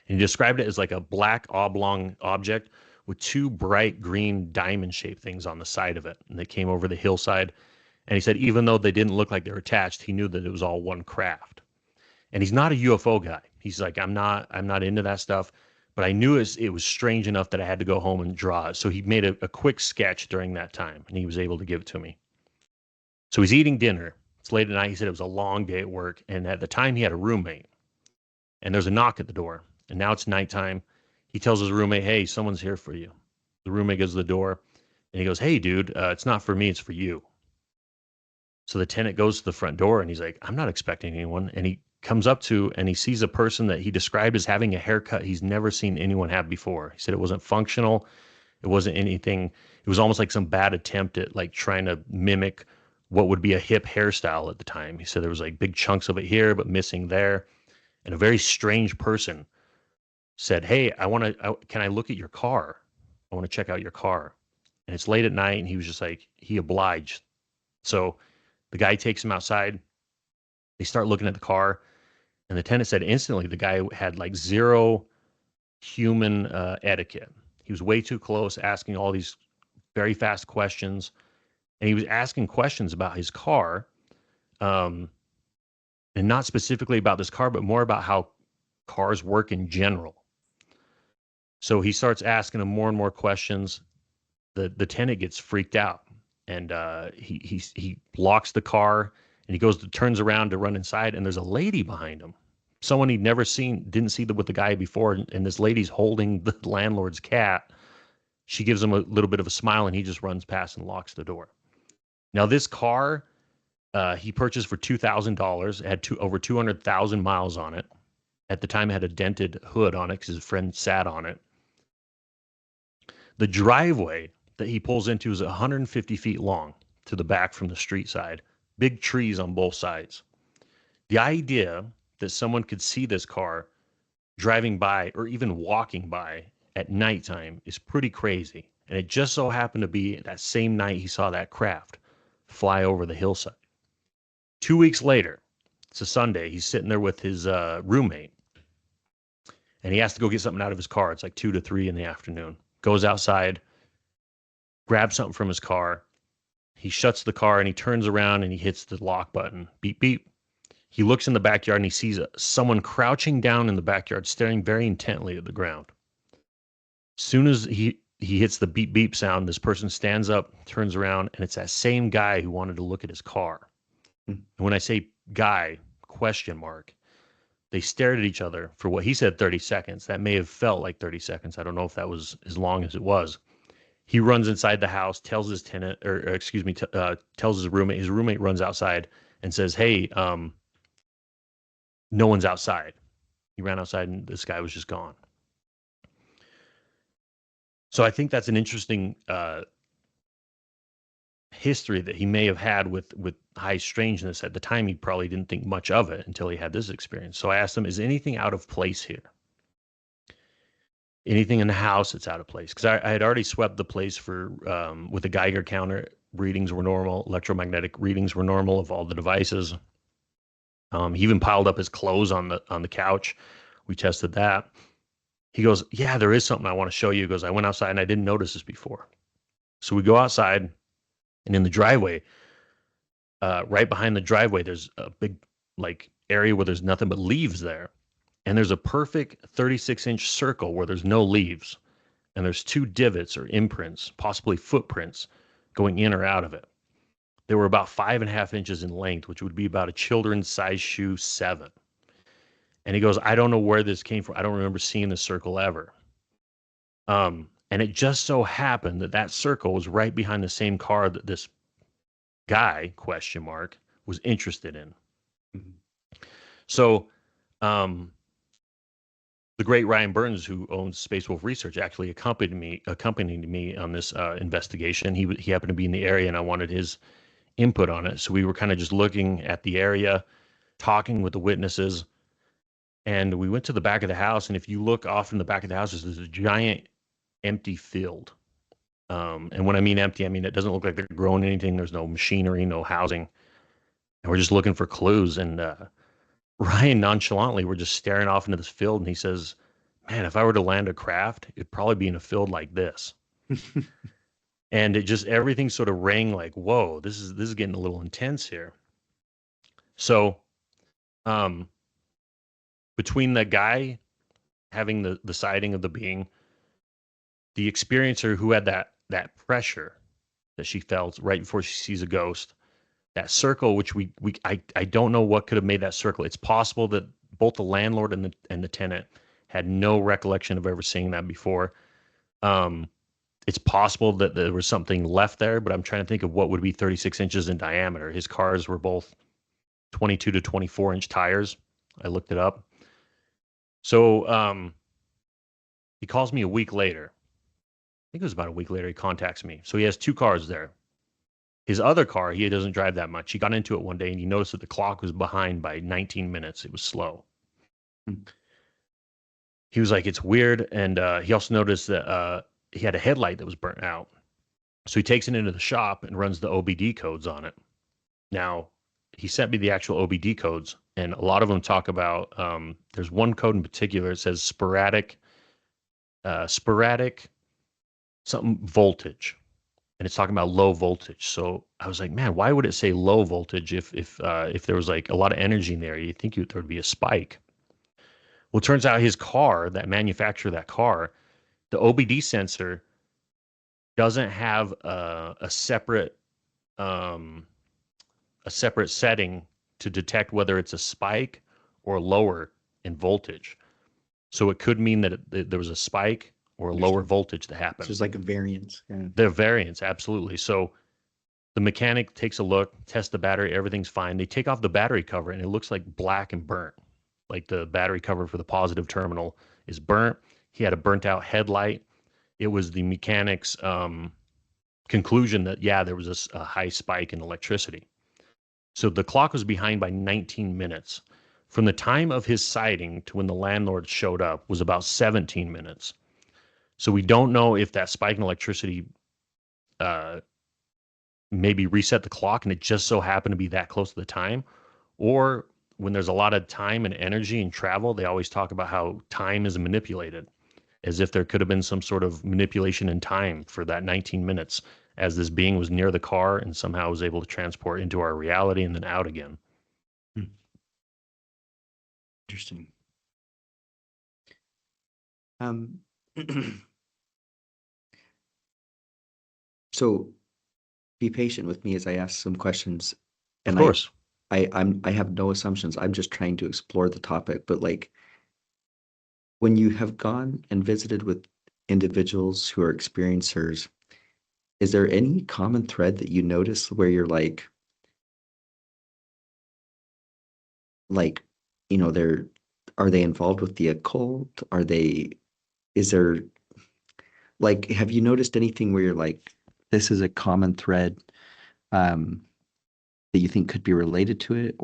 And he described it as like a black oblong object with two bright green diamond-shaped things on the side of it. And they came over the hillside. And he said even though they didn't look like they were attached, he knew that it was all one craft. And he's not a UFO guy. He's like, I'm not into that stuff. But I knew it was strange enough that I had to go home and draw it. So he made a quick sketch during that time, and he was able to give it to me. So he's eating dinner. It's late at night. He said it was a long day at work. And at the time, he had a roommate. And there's a knock at the door. And now it's nighttime. He tells his roommate, hey, someone's here for you. The roommate goes to the door, and he goes, hey, dude, it's not for me. It's for you. So the tenant goes to the front door, and he's like, I'm not expecting anyone. And he comes up to, and he sees a person that he described as having a haircut he's never seen anyone have before. He said it wasn't functional. It wasn't anything. It was almost like some bad attempt at like trying to mimic what would be a hip hairstyle at the time. He said there was like big chunks of it here, but missing there. And a very strange person said, hey, can I look at your car? I want to check out your car. And it's late at night, and he was just like, he obliged. So the guy takes him outside. They start looking at the car, and the tenant said instantly the guy had like zero human etiquette. He was way too close, asking all these very fast questions, and he was asking questions about his car, and not specifically about this car, but more about how cars work in general. So he starts asking him more and more questions. The tenant gets freaked out, and he locks the car. And he turns around to run inside, and there's a lady behind him. Someone he'd never seen, didn't see with the guy before, and this lady's holding the landlord's cat. She gives him a little bit of a smile, and he just runs past and locks the door. Now, this car he purchased for $2,000. It had over 200,000 miles on it. At the time, it had a dented hood on it because his friend sat on it. The driveway that he pulls into is 150 feet long to the back from the street side. Big trees on both sides. The idea that someone could see this car driving by or even walking by at nighttime is pretty crazy. And it just so happened to be that same night he saw that craft fly over the hillside. 2 weeks later, it's a Sunday, he's sitting there with his roommate, and he has to go get something out of his car. It's like 2 to 3 in the afternoon. Goes outside, grabs something from his car. He shuts the car and he turns around and he hits the lock button. Beep, beep. He looks in the backyard and he sees someone crouching down in the backyard, staring very intently at the ground. As soon as he hits the beep, beep sound, this person stands up, turns around, and it's that same guy who wanted to look at his car. And when I say guy, question mark, they stared at each other for what he said 30 seconds. That may have felt like 30 seconds. I don't know if that was as long as it was. He runs inside the house, tells his tenant, or excuse me, tells his roommate. His roommate runs outside and says, "Hey, no one's outside." He ran outside and this guy was just gone. So I think that's an interesting history that he may have had with high strangeness. At the time, he probably didn't think much of it until he had this experience. So I asked him, is anything out of place here? Anything in the house that's out of place? Because I had already swept the place for with a Geiger counter. Readings were normal. Electromagnetic readings were normal of all the devices. He even piled up his clothes on the couch. We tested that. He goes, "Yeah, there is something I want to show you." He goes, "I went outside and I didn't notice this before." So we go outside, and in the driveway, right behind the driveway, there's a big like area where there's nothing but leaves there. And there's a perfect 36-inch circle where there's no leaves. And there's 2 divots or imprints, possibly footprints, going in or out of it. They were about 5.5 inches in length, which would be about a children's size shoe 7. And he goes, "I don't know where this came from. I don't remember seeing this circle ever." And it just so happened that circle was right behind the same car that this guy, question mark, was interested in. Mm-hmm. So, the great Ryan Burns, who owns Space Wolf Research, actually accompanied me on this investigation. He happened to be in the area, and I wanted his input on it. So we were kind of just looking at the area, talking with the witnesses, and we went to the back of the house. And if you look off in the back of the house, there's a giant empty field. And when I mean empty, I mean it doesn't look like they're growing anything. There's no machinery, no housing, and we're just looking for clues. And Ryan nonchalantly, we're just staring off into this field, and he says, "Man, if I were to land a craft, it'd probably be in a field like this." And it just, everything sort of rang like, whoa, this is getting a little intense here. So, between the guy having the sighting of the being, the experiencer who had that pressure that she felt right before she sees a ghost, that circle, which I don't know what could have made that circle. It's possible that both the landlord and the tenant had no recollection of ever seeing that before. It's possible that there was something left there, but I'm trying to think of what would be 36 inches in diameter. His cars were both 22 to 24 inch tires. I looked it up. So he calls me a week later. I think it was about a week later. He contacts me. So he has 2 cars there. His other car, he doesn't drive that much. He got into it one day and he noticed that the clock was behind by 19 minutes. It was slow. He was like, "It's weird." And he also noticed that he had a headlight that was burnt out. So he takes it into the shop and runs the OBD codes on it. Now, he sent me the actual OBD codes, and a lot of them talk about, there's one code in particular. It says sporadic something voltage. And it's talking about low voltage. So I was like, man, why would it say low voltage if there was like a lot of energy in there? You'd think there would be a spike. Well, it turns out his car, that manufacturer of that car, the OBD sensor doesn't have a separate setting to detect whether it's a spike or lower in voltage. So it could mean that there was a spike or a lower voltage that happened. So it's like a variance. Yeah. They're variance, absolutely. So the mechanic takes a look, tests the battery, everything's fine. They take off the battery cover and it looks like black and burnt. Like the battery cover for the positive terminal is burnt. He had a burnt out headlight. It was the mechanic's conclusion that, yeah, there was a high spike in electricity. So the clock was behind by 19 minutes. from the time of his sighting to when the landlord showed up was about 17 minutes. So we don't know if that spike in electricity maybe reset the clock and it just so happened to be that close to the time, or when there's a lot of time and energy and travel, they always talk about how time is manipulated, as if there could have been some sort of manipulation in time for that 19 minutes as this being was near the car and somehow was able to transport into our reality and then out again. Interesting. So be patient with me as I ask some questions. Of And course. I have no assumptions. I'm just trying to explore the topic. But like, when you have gone and visited with individuals who are experiencers, is there any common thread that you notice where you're like, are they involved with the occult? Is there, like, have you noticed anything where you're like, this is a common thread, um, that you think could be related to it?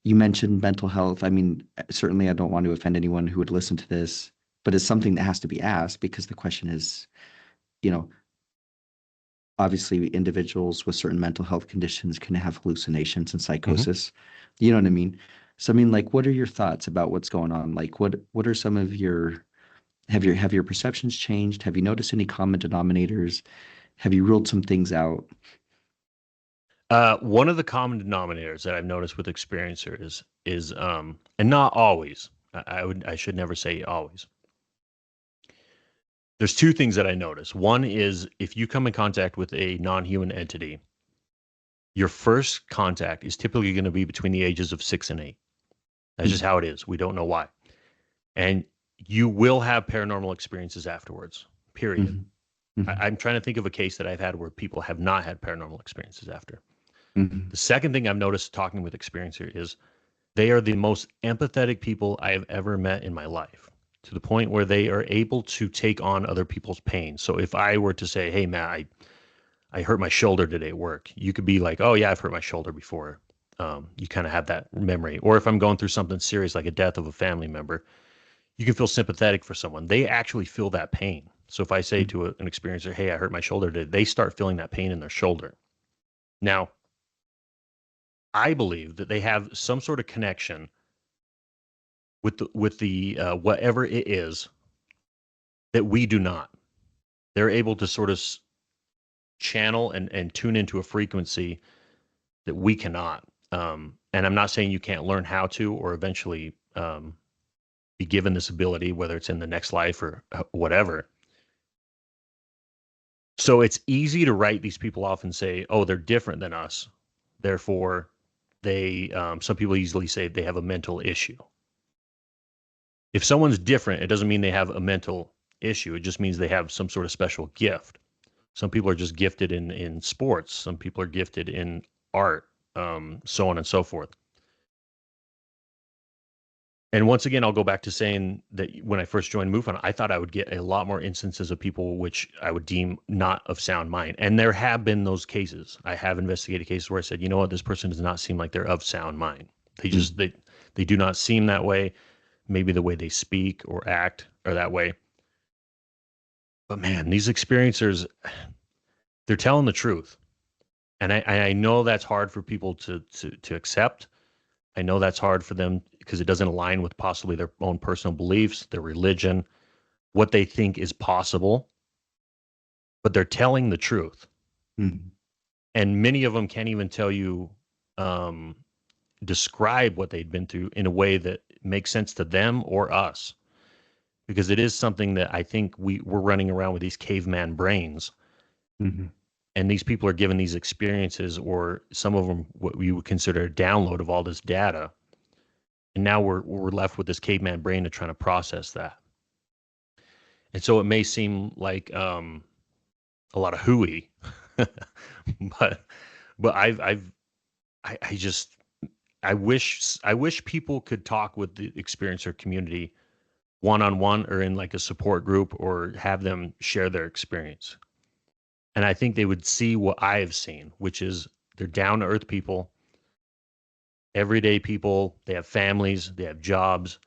You mentioned mental health. I mean, certainly I don't want to offend anyone who would listen to this, but it's something that has to be asked because the question is, you know, obviously individuals with certain mental health conditions can have hallucinations and psychosis. You know what I mean? So I mean, like, what are your thoughts about what's going on? Like, what are some of your have your perceptions changed? Have you noticed any common denominators? Have you ruled some things out? One of the common denominators that I've noticed with experiencers is and not always. I should never say always. There's two things that I notice. One is if you come in contact with a non-human entity, your first contact is typically going to be between the ages of 6 and 8. That's just how it is. We don't know why. And you will have paranormal experiences afterwards, period. Mm-hmm. Mm-hmm. I'm trying to think of a case that I've had where people have not had paranormal experiences after. Mm-hmm. The second thing I've noticed talking with experiencer is they are the most empathetic people I have ever met in my life, to the point where they are able to take on other people's pain. So if I were to say, hey, Matt, I hurt my shoulder today at work, you could be like, oh, yeah, I've hurt my shoulder before. You kind of have that memory. Or if I'm going through something serious like a death of a family member, you can feel sympathetic for someone. They actually feel that pain. So if I say to an experiencer, hey, I hurt my shoulder today, they start feeling that pain in their shoulder. Now, I believe that they have some sort of connection with the whatever it is that we do not. They're able to sort of channel and tune into a frequency that we cannot. And I'm not saying you can't learn how to or eventually be given this ability, whether it's in the next life or whatever. So it's easy to write these people off and say, oh, they're different than us. Therefore, they some people easily say they have a mental issue. If someone's different, it doesn't mean they have a mental issue. It just means they have some sort of special gift. Some people are just gifted in sports. Some people are gifted in art, so on and so forth. And once again, I'll go back to saying that when I first joined MUFON, I thought I would get a lot more instances of people which I would deem not of sound mind. And there have been those cases. I have investigated cases where I said, you know what, this person does not seem like they're of sound mind. They just they do not seem that way. Maybe the way they speak or act are that way. But man, these experiencers, they're telling the truth. And I know that's hard for people to accept. I know that's hard for them because it doesn't align with possibly their own personal beliefs, their religion, what they think is possible. But they're telling the truth. Mm-hmm. And many of them can't even tell you, describe what they'd been through in a way that makes sense to them or us. Because it is something that I think we're running around with these caveman brains. Mm-hmm. And these people are given these experiences, or some of them what we would consider a download of all this data. And now we're left with this caveman brain to trying to process that. And so it may seem like a lot of hooey, but I just I wish people could talk with the experiencer community one-on-one or in like a support group or have them share their experience. And I think they would see what I have seen, which is they're down to earth people. everyday people. They have families, they have jobs,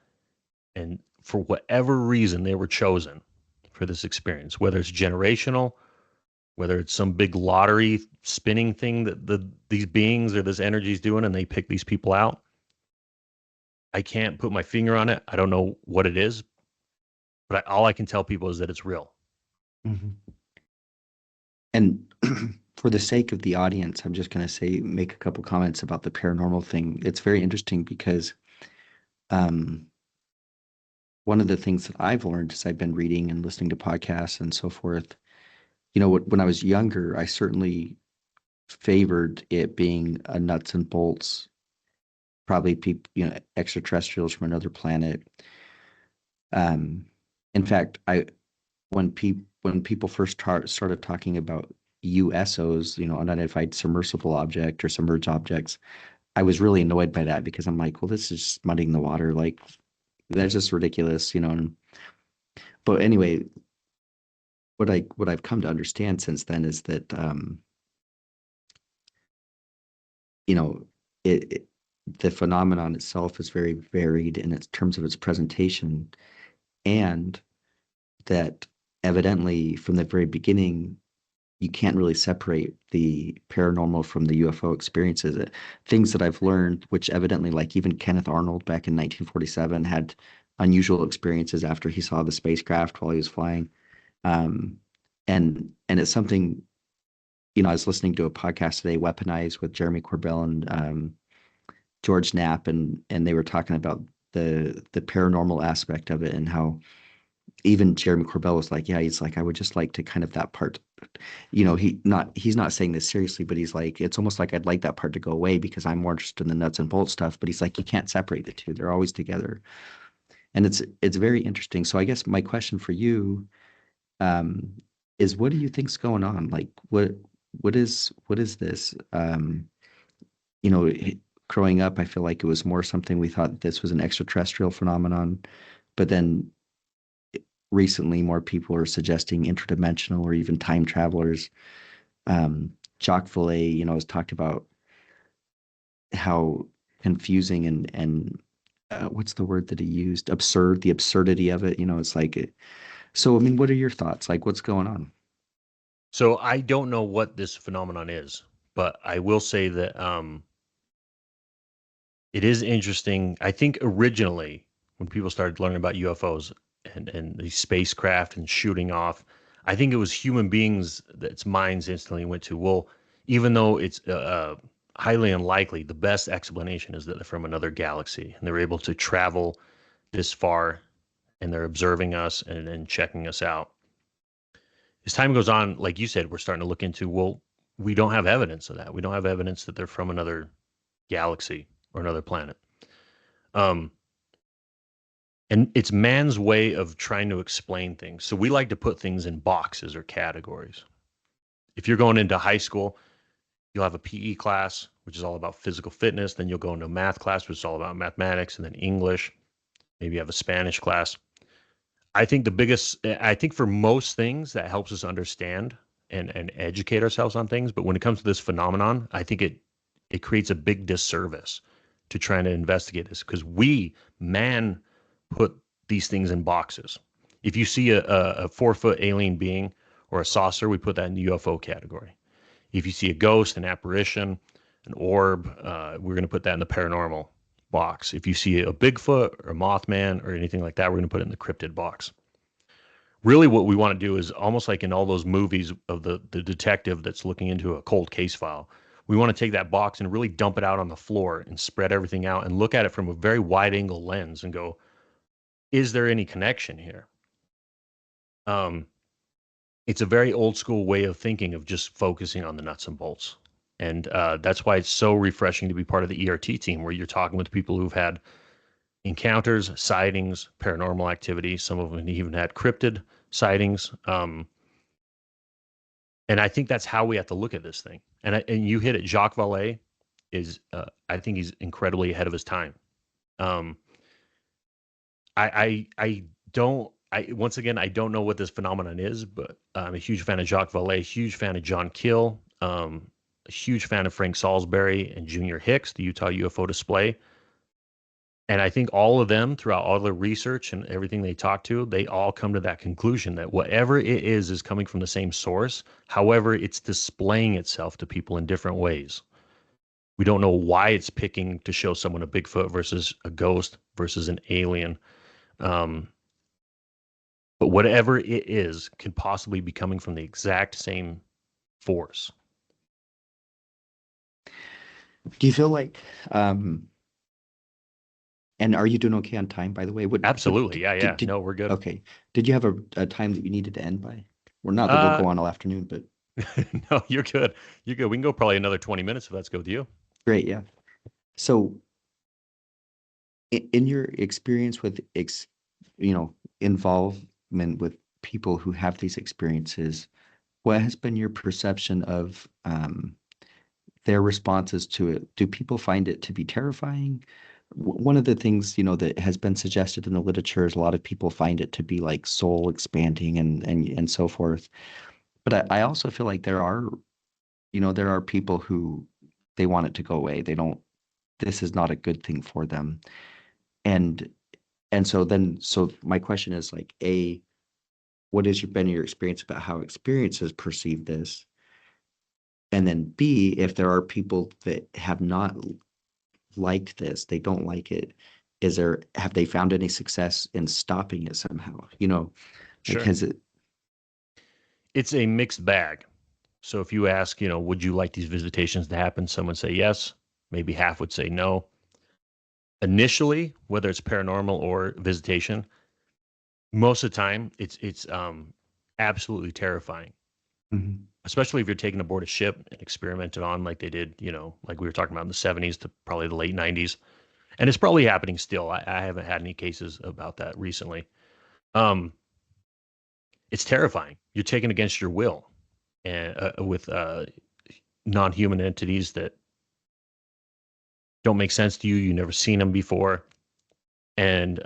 and for whatever reason, they were chosen for this experience, whether it's generational, whether it's some big lottery spinning thing that these beings or this energy is doing, and they pick these people out. I can't put my finger on it. I don't know what it is, but all I can tell people is that it's real. Mm-hmm. And for the sake of the audience, I'm just going to make a couple comments about the paranormal thing. It's very interesting because one of the things that I've learned as I've been reading and listening to podcasts and so forth, when I was younger, I certainly favored it being a nuts and bolts, probably people, extraterrestrials from another planet. In fact, when people first started talking about USOs, unidentified submersible object or submerged objects, I was really annoyed by that because I'm like, well, this is just muddying the water. Like, that's just ridiculous. But anyway, what I've come to understand since then is that, the phenomenon itself is very varied in its terms of its presentation, and that evidently from the very beginning, you can't really separate the paranormal from the UFO experiences. Things that I've learned, which evidently, like even Kenneth Arnold back in 1947 had unusual experiences after he saw the spacecraft while he was flying. And it's something, I was listening to a podcast today, Weaponized, with Jeremy Corbell and George Knapp, and they were talking about the paranormal aspect of it, and how even Jeremy Corbell was like, yeah, he's like, I would just like to kind of that part, he's not saying this seriously, but he's like, it's almost like I'd like that part to go away because I'm more interested in the nuts and bolts stuff. But he's like, you can't separate the two; they're always together, and it's very interesting. So I guess my question for you, um, is, what do you think's going on? Like, what is this? You know, growing up, I feel like it was more something we thought this was an extraterrestrial phenomenon, but then recently more people are suggesting interdimensional or even time travelers. Jacques Vallée, has talked about how confusing and what's the word that he used? Absurd, the absurdity of it. It's like, so, I mean, what are your thoughts? Like, what's going on? So I don't know what this phenomenon is, but I will say that it is interesting. I think originally when people started learning about UFOs and these spacecraft and shooting off, I think it was human beings that's minds instantly went to, well, even though it's highly unlikely, the best explanation is that they're from another galaxy and they're able to travel this far and they're observing us and checking us out. As time goes on, like you said, we're starting to look into, well, we don't have evidence of that. We don't have evidence that they're from another galaxy or another planet. Um, and it's man's way of trying to explain things. So we like to put things in boxes or categories. If you're going into high school, you'll have a PE class, which is all about physical fitness. Then you'll go into a math class, which is all about mathematics, and then English. Maybe you have a Spanish class. I think for most things that helps us understand and educate ourselves on things. But when it comes to this phenomenon, I think it creates a big disservice to trying to investigate this because man, put these things in boxes. If you see a 4-foot alien being or a saucer, we put that in the UFO category. If you see a ghost, an apparition, an orb, we're going to put that in the paranormal box. If you see a Bigfoot or a Mothman or anything like that, we're going to put it in the cryptid box. Really what we want to do is almost like in all those movies of the detective that's looking into a cold case file. We want to take that box and really dump it out on the floor and spread everything out and look at it from a very wide angle lens and go, is there any connection here? It's a very old school way of thinking of just focusing on the nuts and bolts. And that's why it's so refreshing to be part of the ERT team where you're talking with people who've had encounters, sightings, paranormal activity. Some of them even had cryptid sightings. And I think that's how we have to look at this thing. And you hit it. Jacques Vallée is, I think he's incredibly ahead of his time. Once again, I don't know what this phenomenon is, but I'm a huge fan of Jacques Vallée, huge fan of John Keel, a huge fan of Frank Salisbury and Junior Hicks, the Utah UFO display. And I think all of them, throughout all the research and everything they talk to, they all come to that conclusion that whatever it is coming from the same source. However, it's displaying itself to people in different ways. We don't know why it's picking to show someone a Bigfoot versus a ghost versus an alien. But whatever it is could possibly be coming from the exact same force. Do you feel like, and are you doing okay on time, by the way? Absolutely. Yeah. No, we're good. Okay. Did you have a time that you needed to end by? Well, not that we'll go on all afternoon, but. No, you're good. You're good. We can go probably another 20 minutes if that's good with you. Great. Yeah. So in your experience with, involvement with people who have these experiences, what has been your perception of their responses to it? Do people find it to be terrifying? One of the things, that has been suggested in the literature is a lot of people find it to be like soul expanding and so forth. But I also feel like there are people who they want it to go away. This is not a good thing for them. And so my question is like, A, what has been your experience about how experiences perceive this? And then B, if there are people that have not liked this, they don't like it, have they found any success in stopping it somehow? Sure. Because it's a mixed bag. So if you ask, would you like these visitations to happen? Someone say yes, maybe half would say no. Initially, whether it's paranormal or visitation, most of the time it's absolutely terrifying. Mhm. Especially if you're taken aboard a ship and experimented on like they did, like we were talking about in the 70s to probably the late 90s. And it's probably happening still. I haven't had any cases about that recently. It's terrifying. You're taken against your will and with non-human entities that don't make sense to you. You've never seen them before. And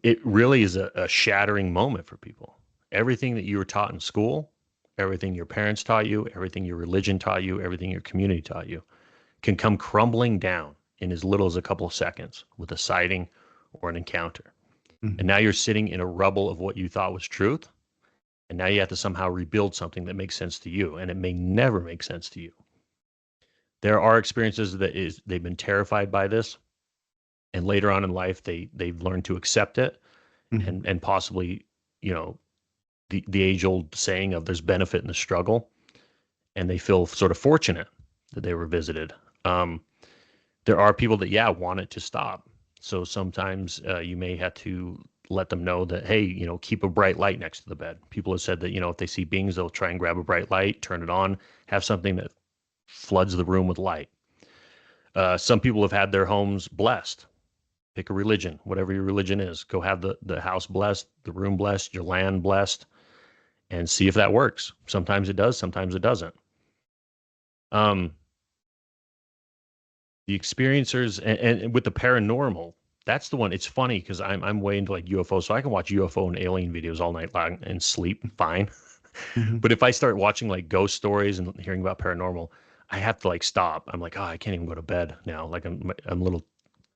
it really is a shattering moment for people. Everything that you were taught in school, everything your parents taught you, everything your religion taught you, everything your community taught you can come crumbling down in as little as a couple of seconds with a sighting or an encounter. Mhm. And now you're sitting in a rubble of what you thought was truth. And now you have to somehow rebuild something that makes sense to you. And it may never make sense to you. There are experiences they've been terrified by this. And later on in life, they've learned to accept it Mhm. and possibly, the age-old saying of there's benefit in the struggle, and they feel sort of fortunate that they were visited. There are people that, want it to stop. So sometimes you may have to let them know that, hey, keep a bright light next to the bed. People have said that, if they see beings, they'll try and grab a bright light, turn it on, have something that floods the room with light. Some people have had their homes blessed. Pick a religion, whatever your religion is. Go have the house blessed, the room blessed, your land blessed, and see if that works. Sometimes it does, sometimes it doesn't. The experiencers and with the paranormal, that's the one. It's funny because I'm way into like UFO, so I can watch UFO and alien videos all night long and sleep fine. Mhm. But if I start watching like ghost stories and hearing about paranormal, I have to like stop. I'm like, oh, I can't even go to bed now. Like I'm a little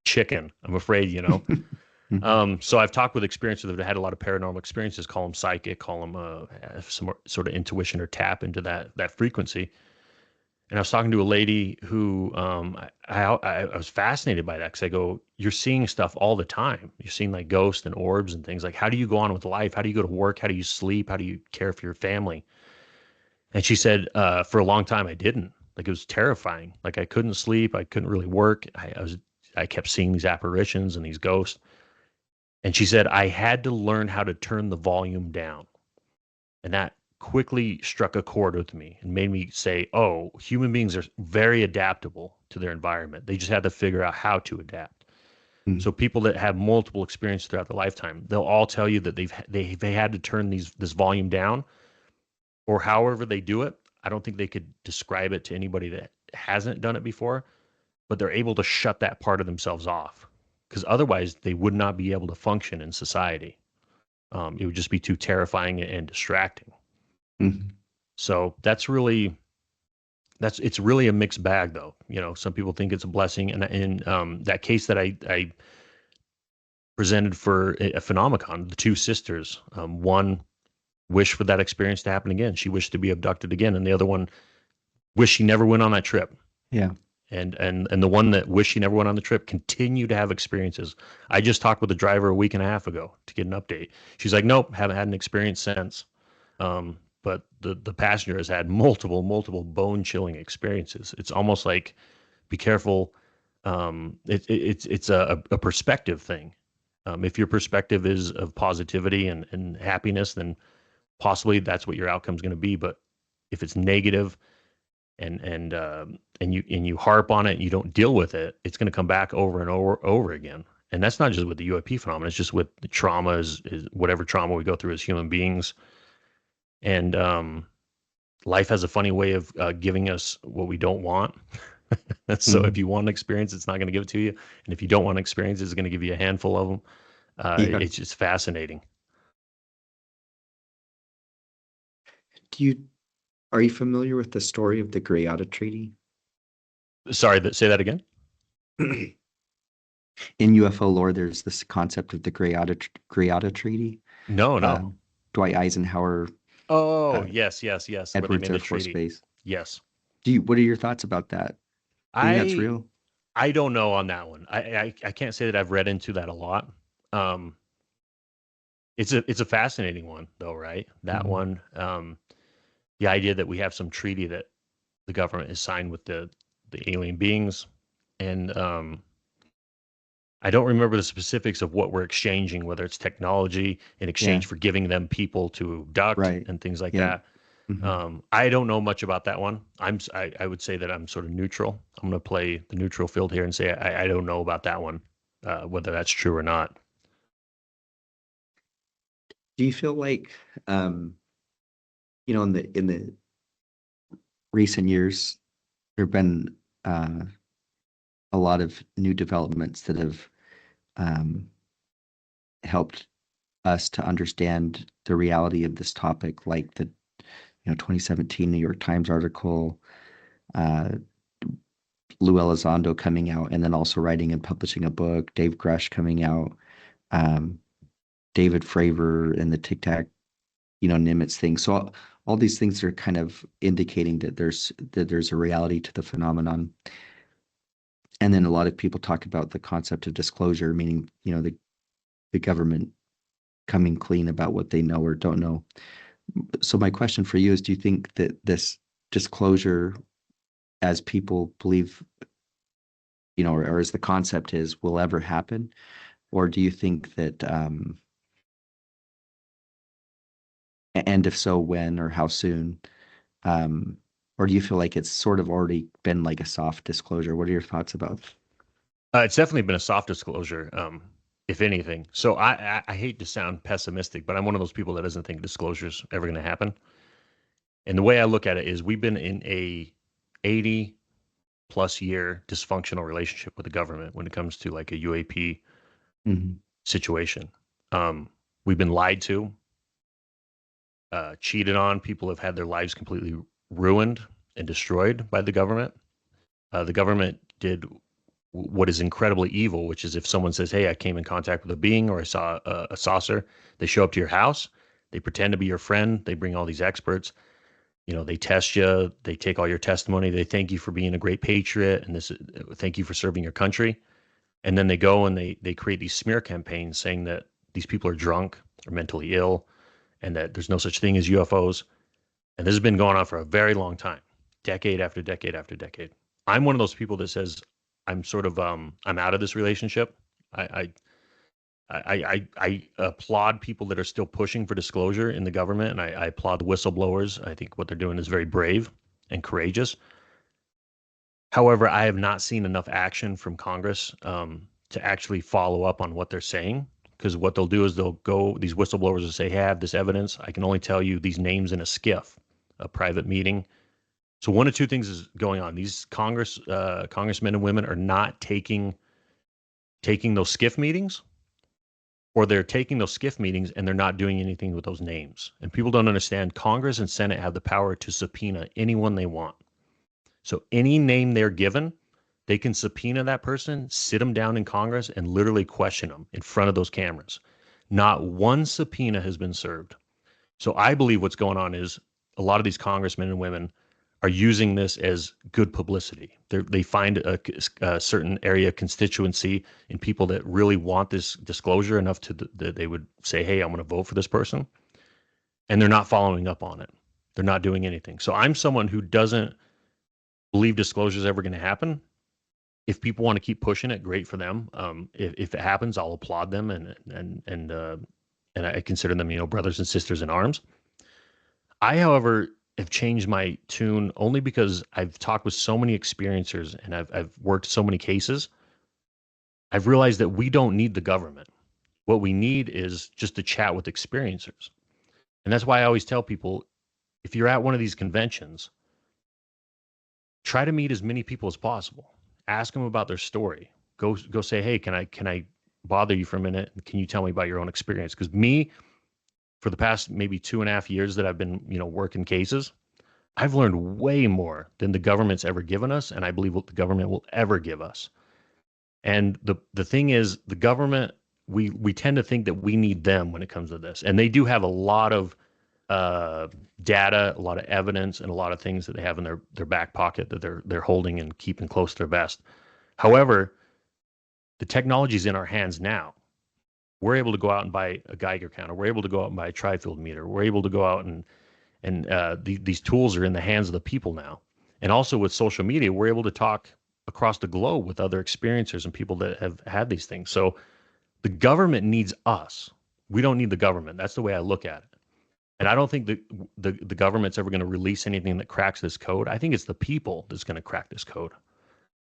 chicken. I'm afraid, Mhm. So I've talked with experiencers that have had a lot of paranormal experiences, call them psychic, call them have some sort of intuition or tap into that frequency. And I was talking to a lady who I was fascinated by that because I go, you're seeing stuff all the time. You're seeing like ghosts and orbs and things. Like, how do you go on with life? How do you go to work? How do you sleep? How do you care for your family? And she said, for a long time, I didn't. Like, it was terrifying. Like, I couldn't sleep. I couldn't really work. I kept seeing these apparitions and these ghosts. And she said, I had to learn how to turn the volume down. And that quickly struck a chord with me and made me say, oh, human beings are very adaptable to their environment. They just had to figure out how to adapt. Mhm. So people that have multiple experiences throughout their lifetime, they'll all tell you that they had to turn this volume down, or however they do it. I don't think they could describe it to anybody that hasn't done it before, but they're able to shut that part of themselves off because otherwise they would not be able to function in society. It would just be too terrifying and distracting. Mhm. So that's really it's really a mixed bag, though. You know, some people think it's a blessing, and in that case that I presented for a Phenomenon, the two sisters, one wished for that experience to happen again. She wished to be abducted again, and the other one wished she never went on that trip. Yeah. And the one that wished she never went on the trip continued to have experiences. I just talked with the driver a week and a half ago to get an update. She's like, nope, haven't had an experience since. But the passenger has had multiple bone chilling experiences. It's almost like, be careful. It's a perspective thing. If your perspective is of positivity and happiness, then possibly that's what your outcome is going to be. But if it's negative and you harp on it and you don't deal with it, it's going to come back over and over again. And that's not just with the UAP phenomenon. It's just with the trauma is whatever trauma we go through as human beings. And life has a funny way of giving us what we don't want. So if you want an experience, it's not going to give it to you. And if you don't want an experience, it's going to give you a handful of them. It's just fascinating. Are you familiar with the story of the Greada Treaty? Sorry, say that again. In UFO lore, there's this concept of the Greada Treaty. No. Dwight Eisenhower. Yes. Edwards Air Force Base. Yes. What are your thoughts about that? Do you think that's real? I don't know on that one. I can't say that I've read into that a lot. It's a fascinating one though, right? That one. The idea that we have some treaty that the government has signed with the alien beings, and I don't remember the specifics of what we're exchanging, whether it's technology in exchange for giving them people to abduct and things like that. I don't know much about that one. I would say that I'm sort of neutral. I'm going to play the neutral field here and say I don't know about that one, whether that's true or not. Do you feel like, in the recent years, there have been a lot of new developments that have helped us to understand the reality of this topic, like the 2017 New York Times article, Lou Elizondo coming out, and then also writing and publishing a book, Dave Grush coming out, David Fravor and the Tic Tac, Nimitz thing. So all these things are kind of indicating that there's a reality to the phenomenon. And then a lot of people talk about the concept of disclosure, meaning, the government coming clean about what they know or don't know. So my question for you is, do you think that this disclosure, as people believe, or as the concept is, will ever happen? Or do you think that, and if so, when or how soon? Or do you feel like it's sort of already been like a soft disclosure? What are your thoughts about? It's definitely been a soft disclosure, if anything. So I hate to sound pessimistic, but I'm one of those people that doesn't think disclosure's ever going to happen. And the way I look at it is we've been in a 80 plus year dysfunctional relationship with the government when it comes to like a UAP situation. We've been lied to, cheated on. People have had their lives completely ruined and destroyed by the government. The government did what is incredibly evil, which is if someone says, hey, I came in contact with a being or I saw a saucer, they show up to your house, they pretend to be your friend, they bring all these experts, they test you, they take all your testimony, they thank you for being a great patriot, and thank you for serving your country. And then they go and they create these smear campaigns saying that these people are drunk or mentally ill and that there's no such thing as UFOs. And this has been going on for a very long time, decade after decade after decade. I'm one of those people that says I'm sort of I'm out of this relationship. I applaud people that are still pushing for disclosure in the government, and I applaud the whistleblowers. I think what they're doing is very brave and courageous. However, I have not seen enough action from Congress to actually follow up on what they're saying. Because what they'll do is these whistleblowers will say, hey, I have this evidence. I can only tell you these names in a skiff, a private meeting. So one of two things is going on. These congressmen and women are not taking those skiff meetings, or they're taking those skiff meetings and they're not doing anything with those names. And people don't understand Congress and Senate have the power to subpoena anyone they want. So any name they're given, they can subpoena that person, sit them down in Congress, and literally question them in front of those cameras. Not one subpoena has been served. So I believe what's going on is a lot of these congressmen and women are using this as good publicity. They find a certain area constituency in people that really want this disclosure enough that they would say, hey, I'm going to vote for this person. And they're not following up on it. They're not doing anything. So I'm someone who doesn't believe disclosure is ever going to happen. If people want to keep pushing it, great for them. If it happens, I'll applaud them and I consider them, brothers and sisters in arms. I, however, have changed my tune only because I've talked with so many experiencers and I've worked so many cases. I've realized that we don't need the government. What we need is just to chat with experiencers. And that's why I always tell people, if you're at one of these conventions, try to meet as many people as possible. Ask them about their story. Go say, hey, can I bother you for a minute? Can you tell me about your own experience? Because me, for the past maybe 2.5 years that I've been, working cases, I've learned way more than the government's ever given us, and I believe what the government will ever give us. And the thing is, the government, we tend to think that we need them when it comes to this, and they do have a lot of data, a lot of evidence, and a lot of things that they have in their back pocket that they're holding and keeping close to their vest. However, the technology is in our hands now. We're able to go out and buy a Geiger counter. We're able to go out and buy a tri-field meter. We're able to go out and these tools are in the hands of the people now. And also with social media, we're able to talk across the globe with other experiencers and people that have had these things. So the government needs us. We don't need the government. That's the way I look at it. And I don't think that the government's ever going to release anything that cracks this code. I think it's the people that's going to crack this code.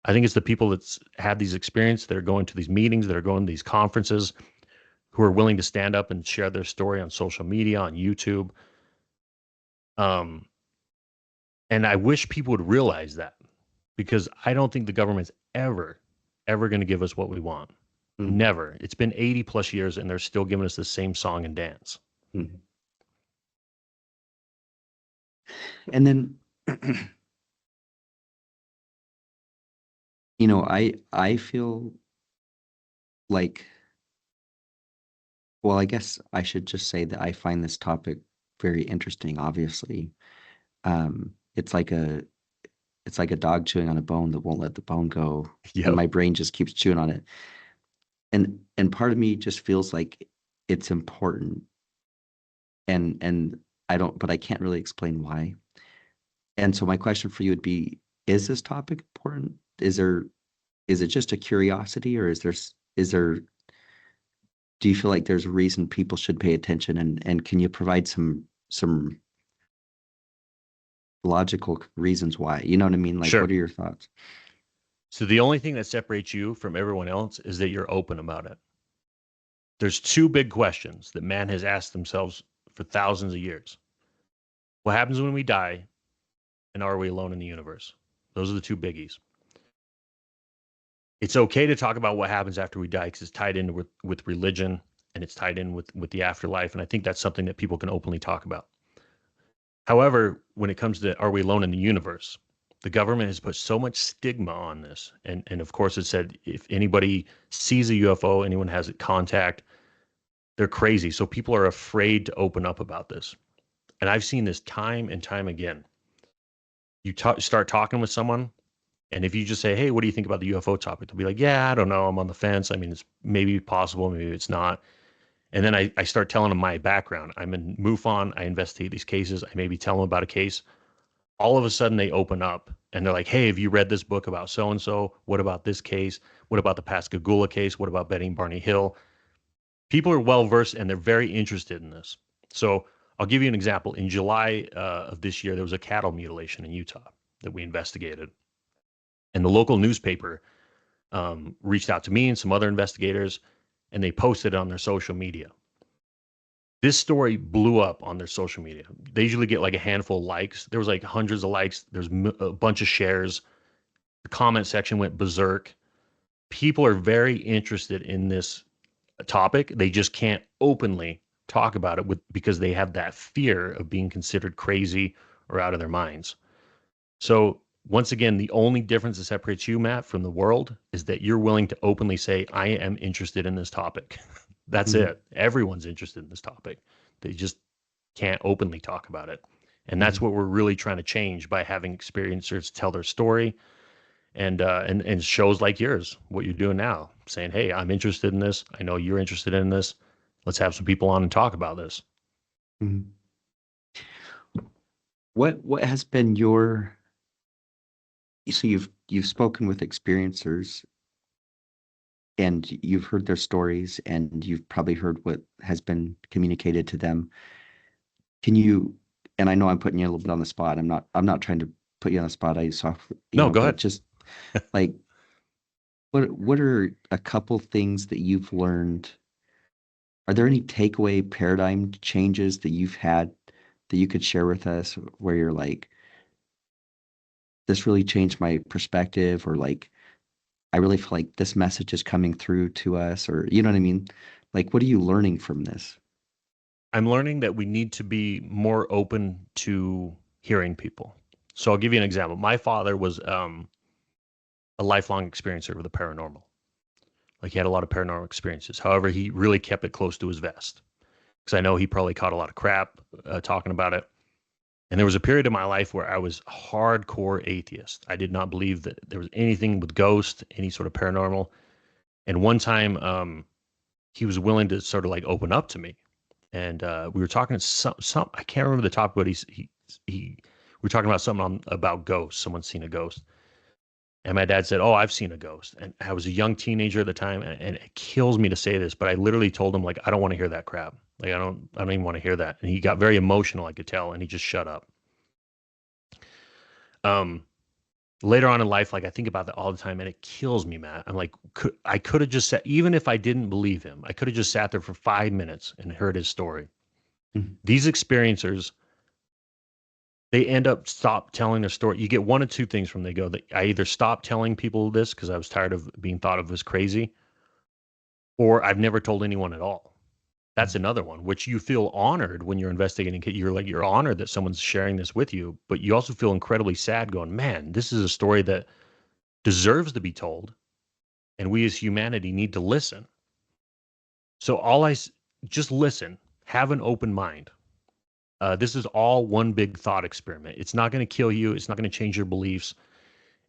I think it's the people that's had these experiences, that are going to these meetings, that are going to these conferences, who are willing to stand up and share their story on social media, on YouTube. And I wish people would realize that, because I don't think the government's ever going to give us what we want. Mm-hmm. Never. It's been 80 plus years and they're still giving us the same song and dance. Mm-hmm. And then, I feel like, well, I guess I should just say that I find this topic very interesting. Obviously, it's like a dog chewing on a bone that won't let the bone go. Yep. And my brain just keeps chewing on it. And part of me just feels like it's important. And but I can't really explain why. And so my question for you would be, is this topic important? Is it just a curiosity, or is there do you feel like there's a reason people should pay attention, and can you provide some logical reasons why? You know what I mean? Like, sure. What are your thoughts? So the only thing that separates you from everyone else is that you're open about it. There's two big questions that man has asked themselves for thousands of years. What happens when we die, and are we alone in the universe? Those are the two biggies. It's okay to talk about what happens after we die because it's tied in with religion, and it's tied in with the afterlife. And I think that's something that people can openly talk about. However, when it comes to are we alone in the universe, the government has put so much stigma on this. And of course, it said if anybody sees a UFO, anyone has contact, they're crazy. So people are afraid to open up about this. And I've seen this time and time again. You start talking with someone, and if you just say, hey, what do you think about the UFO topic? They'll be like, yeah, I don't know. I'm on the fence. I mean, it's maybe possible, maybe it's not. And then I start telling them my background. I'm in MUFON. I investigate these cases. I maybe tell them about a case. All of a sudden they open up and they're like, hey, have you read this book about so-and-so? What about this case? What about the Pascagoula case? What about Betty and Barney Hill? People are well-versed and they're very interested in this. So I'll give you an example. In July of this year, there was a cattle mutilation in Utah that we investigated. And the local newspaper reached out to me and some other investigators, and they posted it on their social media. This story blew up on their social media. They usually get like a handful of likes. There was like hundreds of likes. There's a bunch of shares. The comment section went berserk. People are very interested in this topic. They just can't openly talk about it because they have that fear of being considered crazy or out of their minds. So once again, the only difference that separates you, Matt, from the world is that you're willing to openly say, I am interested in this topic. That's Mhm. it. Everyone's interested in this topic. They just can't openly talk about it. And that's Mhm. what we're really trying to change by having experiencers tell their story, and shows like yours, what you're doing now, saying, hey, I'm interested in this. I know you're interested in this. Let's have some people on and talk about this. Mhm. What has been your so you've spoken with experiencers and you've heard their stories and you've probably heard what has been communicated to them. Can you, and I know I'm putting you a little bit on the spot. I'm not trying to put you on the spot. I saw, No, go but ahead. just like what are a couple things that you've learned? Are there any takeaway paradigm changes that you've had that you could share with us where you're like, this really changed my perspective, or like I really feel like this message is coming through to us, or you know what I mean? Like, what are you learning from this? I'm learning that we need to be more open to hearing people. So I'll give you an example. My father was a lifelong experiencer with the paranormal. Like he had a lot of paranormal experiences. However, he really kept it close to his vest because I know he probably caught a lot of crap talking about it. And there was a period in my life where I was hardcore atheist. I did not believe that there was anything with ghosts, any sort of paranormal. And one time, he was willing to sort of like open up to me, and we were talking some I can't remember the topic, but we were talking about something about ghosts. Someone's seen a ghost, and my dad said, "Oh, I've seen a ghost." And I was a young teenager at the time, and it kills me to say this, but I literally told him like, "I don't want to hear that crap. Like, I don't even want to hear that." And he got very emotional, I could tell, and he just shut up. Um, Later on in life, like I think about that all the time, and it kills me, Matt. I'm like, I could have just sat, even if I didn't believe him, I could have just sat there for 5 minutes and heard his story. Mhm. These experiencers, they end up stop telling their story. You get one of two things from they go. I either stopped telling people this because I was tired of being thought of as crazy, or I've never told anyone at all. That's another one, which you feel honored when you're investigating. You're honored that someone's sharing this with you, but you also feel incredibly sad going, man, this is a story that deserves to be told. And we as humanity need to listen. So just listen, have an open mind. This is all one big thought experiment. It's not going to kill you. It's not going to change your beliefs.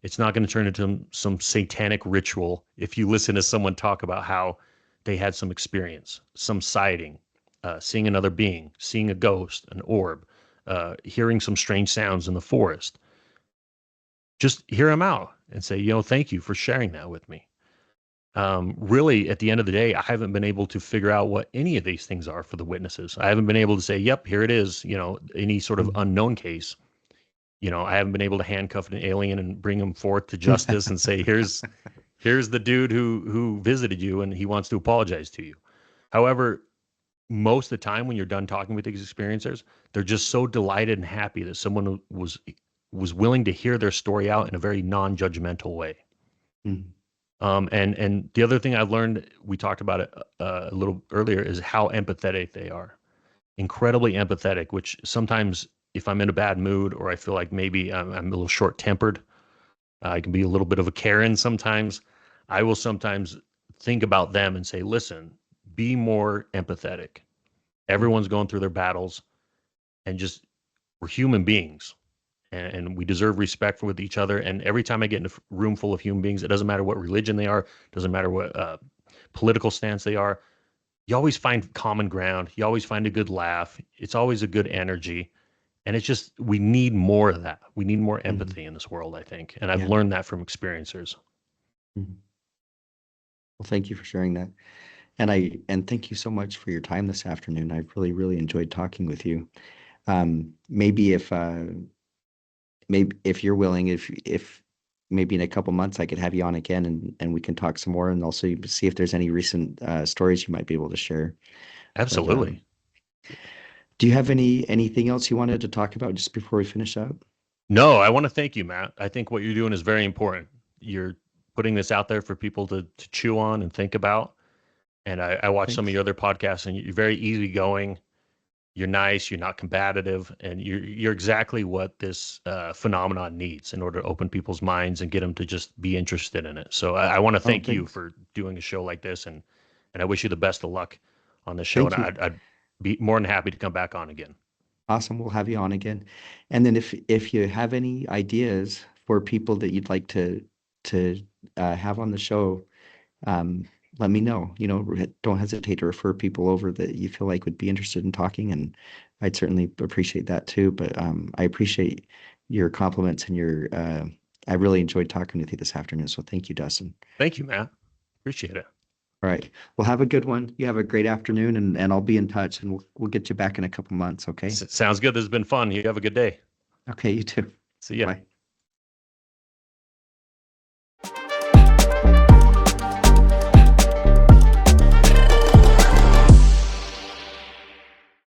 It's not going to turn into some satanic ritual if you listen to someone talk about how they had some experience, some sighting, seeing another being, seeing a ghost, an orb, hearing some strange sounds in the forest. Just hear them out and say, thank you for sharing that with me. Really, at the end of the day, I haven't been able to figure out what any of these things are for the witnesses. I haven't been able to say, yep, here it is, any sort of Mhm. unknown case. I haven't been able to handcuff an alien and bring him forth to justice and say, here's the dude who visited you and he wants to apologize to you. However, most of the time when you're done talking with these experiencers, they're just so delighted and happy that someone was willing to hear their story out in a very non-judgmental way. Mhm. And the other thing I've learned, we talked about it a little earlier, is how empathetic they are. Incredibly empathetic, which sometimes if I'm in a bad mood or I feel like maybe I'm a little short tempered, I can be a little bit of a Karen sometimes. I will sometimes think about them and say, listen, be more empathetic. Mhm. Everyone's going through their battles, and just we're human beings, and we deserve respect with each other. And every time I get in a room full of human beings, it doesn't matter what religion they are, doesn't matter what political stance they are, you always find common ground. You always find a good laugh. It's always a good energy. And it's just, we need more of that. We need more Mhm. empathy in this world, I think. And I've Yeah. learned that from experiencers. Mhm. Well, thank you for sharing that. And thank you so much for your time this afternoon. I've really, really enjoyed talking with you. Maybe if you're willing, if maybe in a couple months I could have you on again and we can talk some more and also see if there's any recent stories you might be able to share. But Absolutely. do you have anything else you wanted to talk about just before we finish up? No, I want to thank you, Matt. I think what you're doing is very important. You're putting this out there for people to chew on and think about. And I watch some of Thanks. your other podcasts, and you're very easygoing. you're nice, you're not combative, and you're exactly what this phenomenon needs in order to open people's minds and get them to just be interested in it. So I want to Oh, thank you thanks. for doing a show like this, and I wish you the best of luck on the show. And Thank you. I'd be more than happy to come back on again. Awesome. We'll have you on again. And then if you have any ideas for people that you'd like to have on the show, um, let me know. Don't hesitate to refer people over that you feel like would be interested in talking, and I'd certainly appreciate that too. But I appreciate your compliments and I really enjoyed talking with you this afternoon. So thank you, Dustin. Thank you, Matt. Appreciate it. All right. Well, have a good one. You have a great afternoon, and I'll be in touch, and we'll get you back in a couple months. Okay. Sounds good. This has been fun. You have a good day. Okay. You too. See ya. Bye.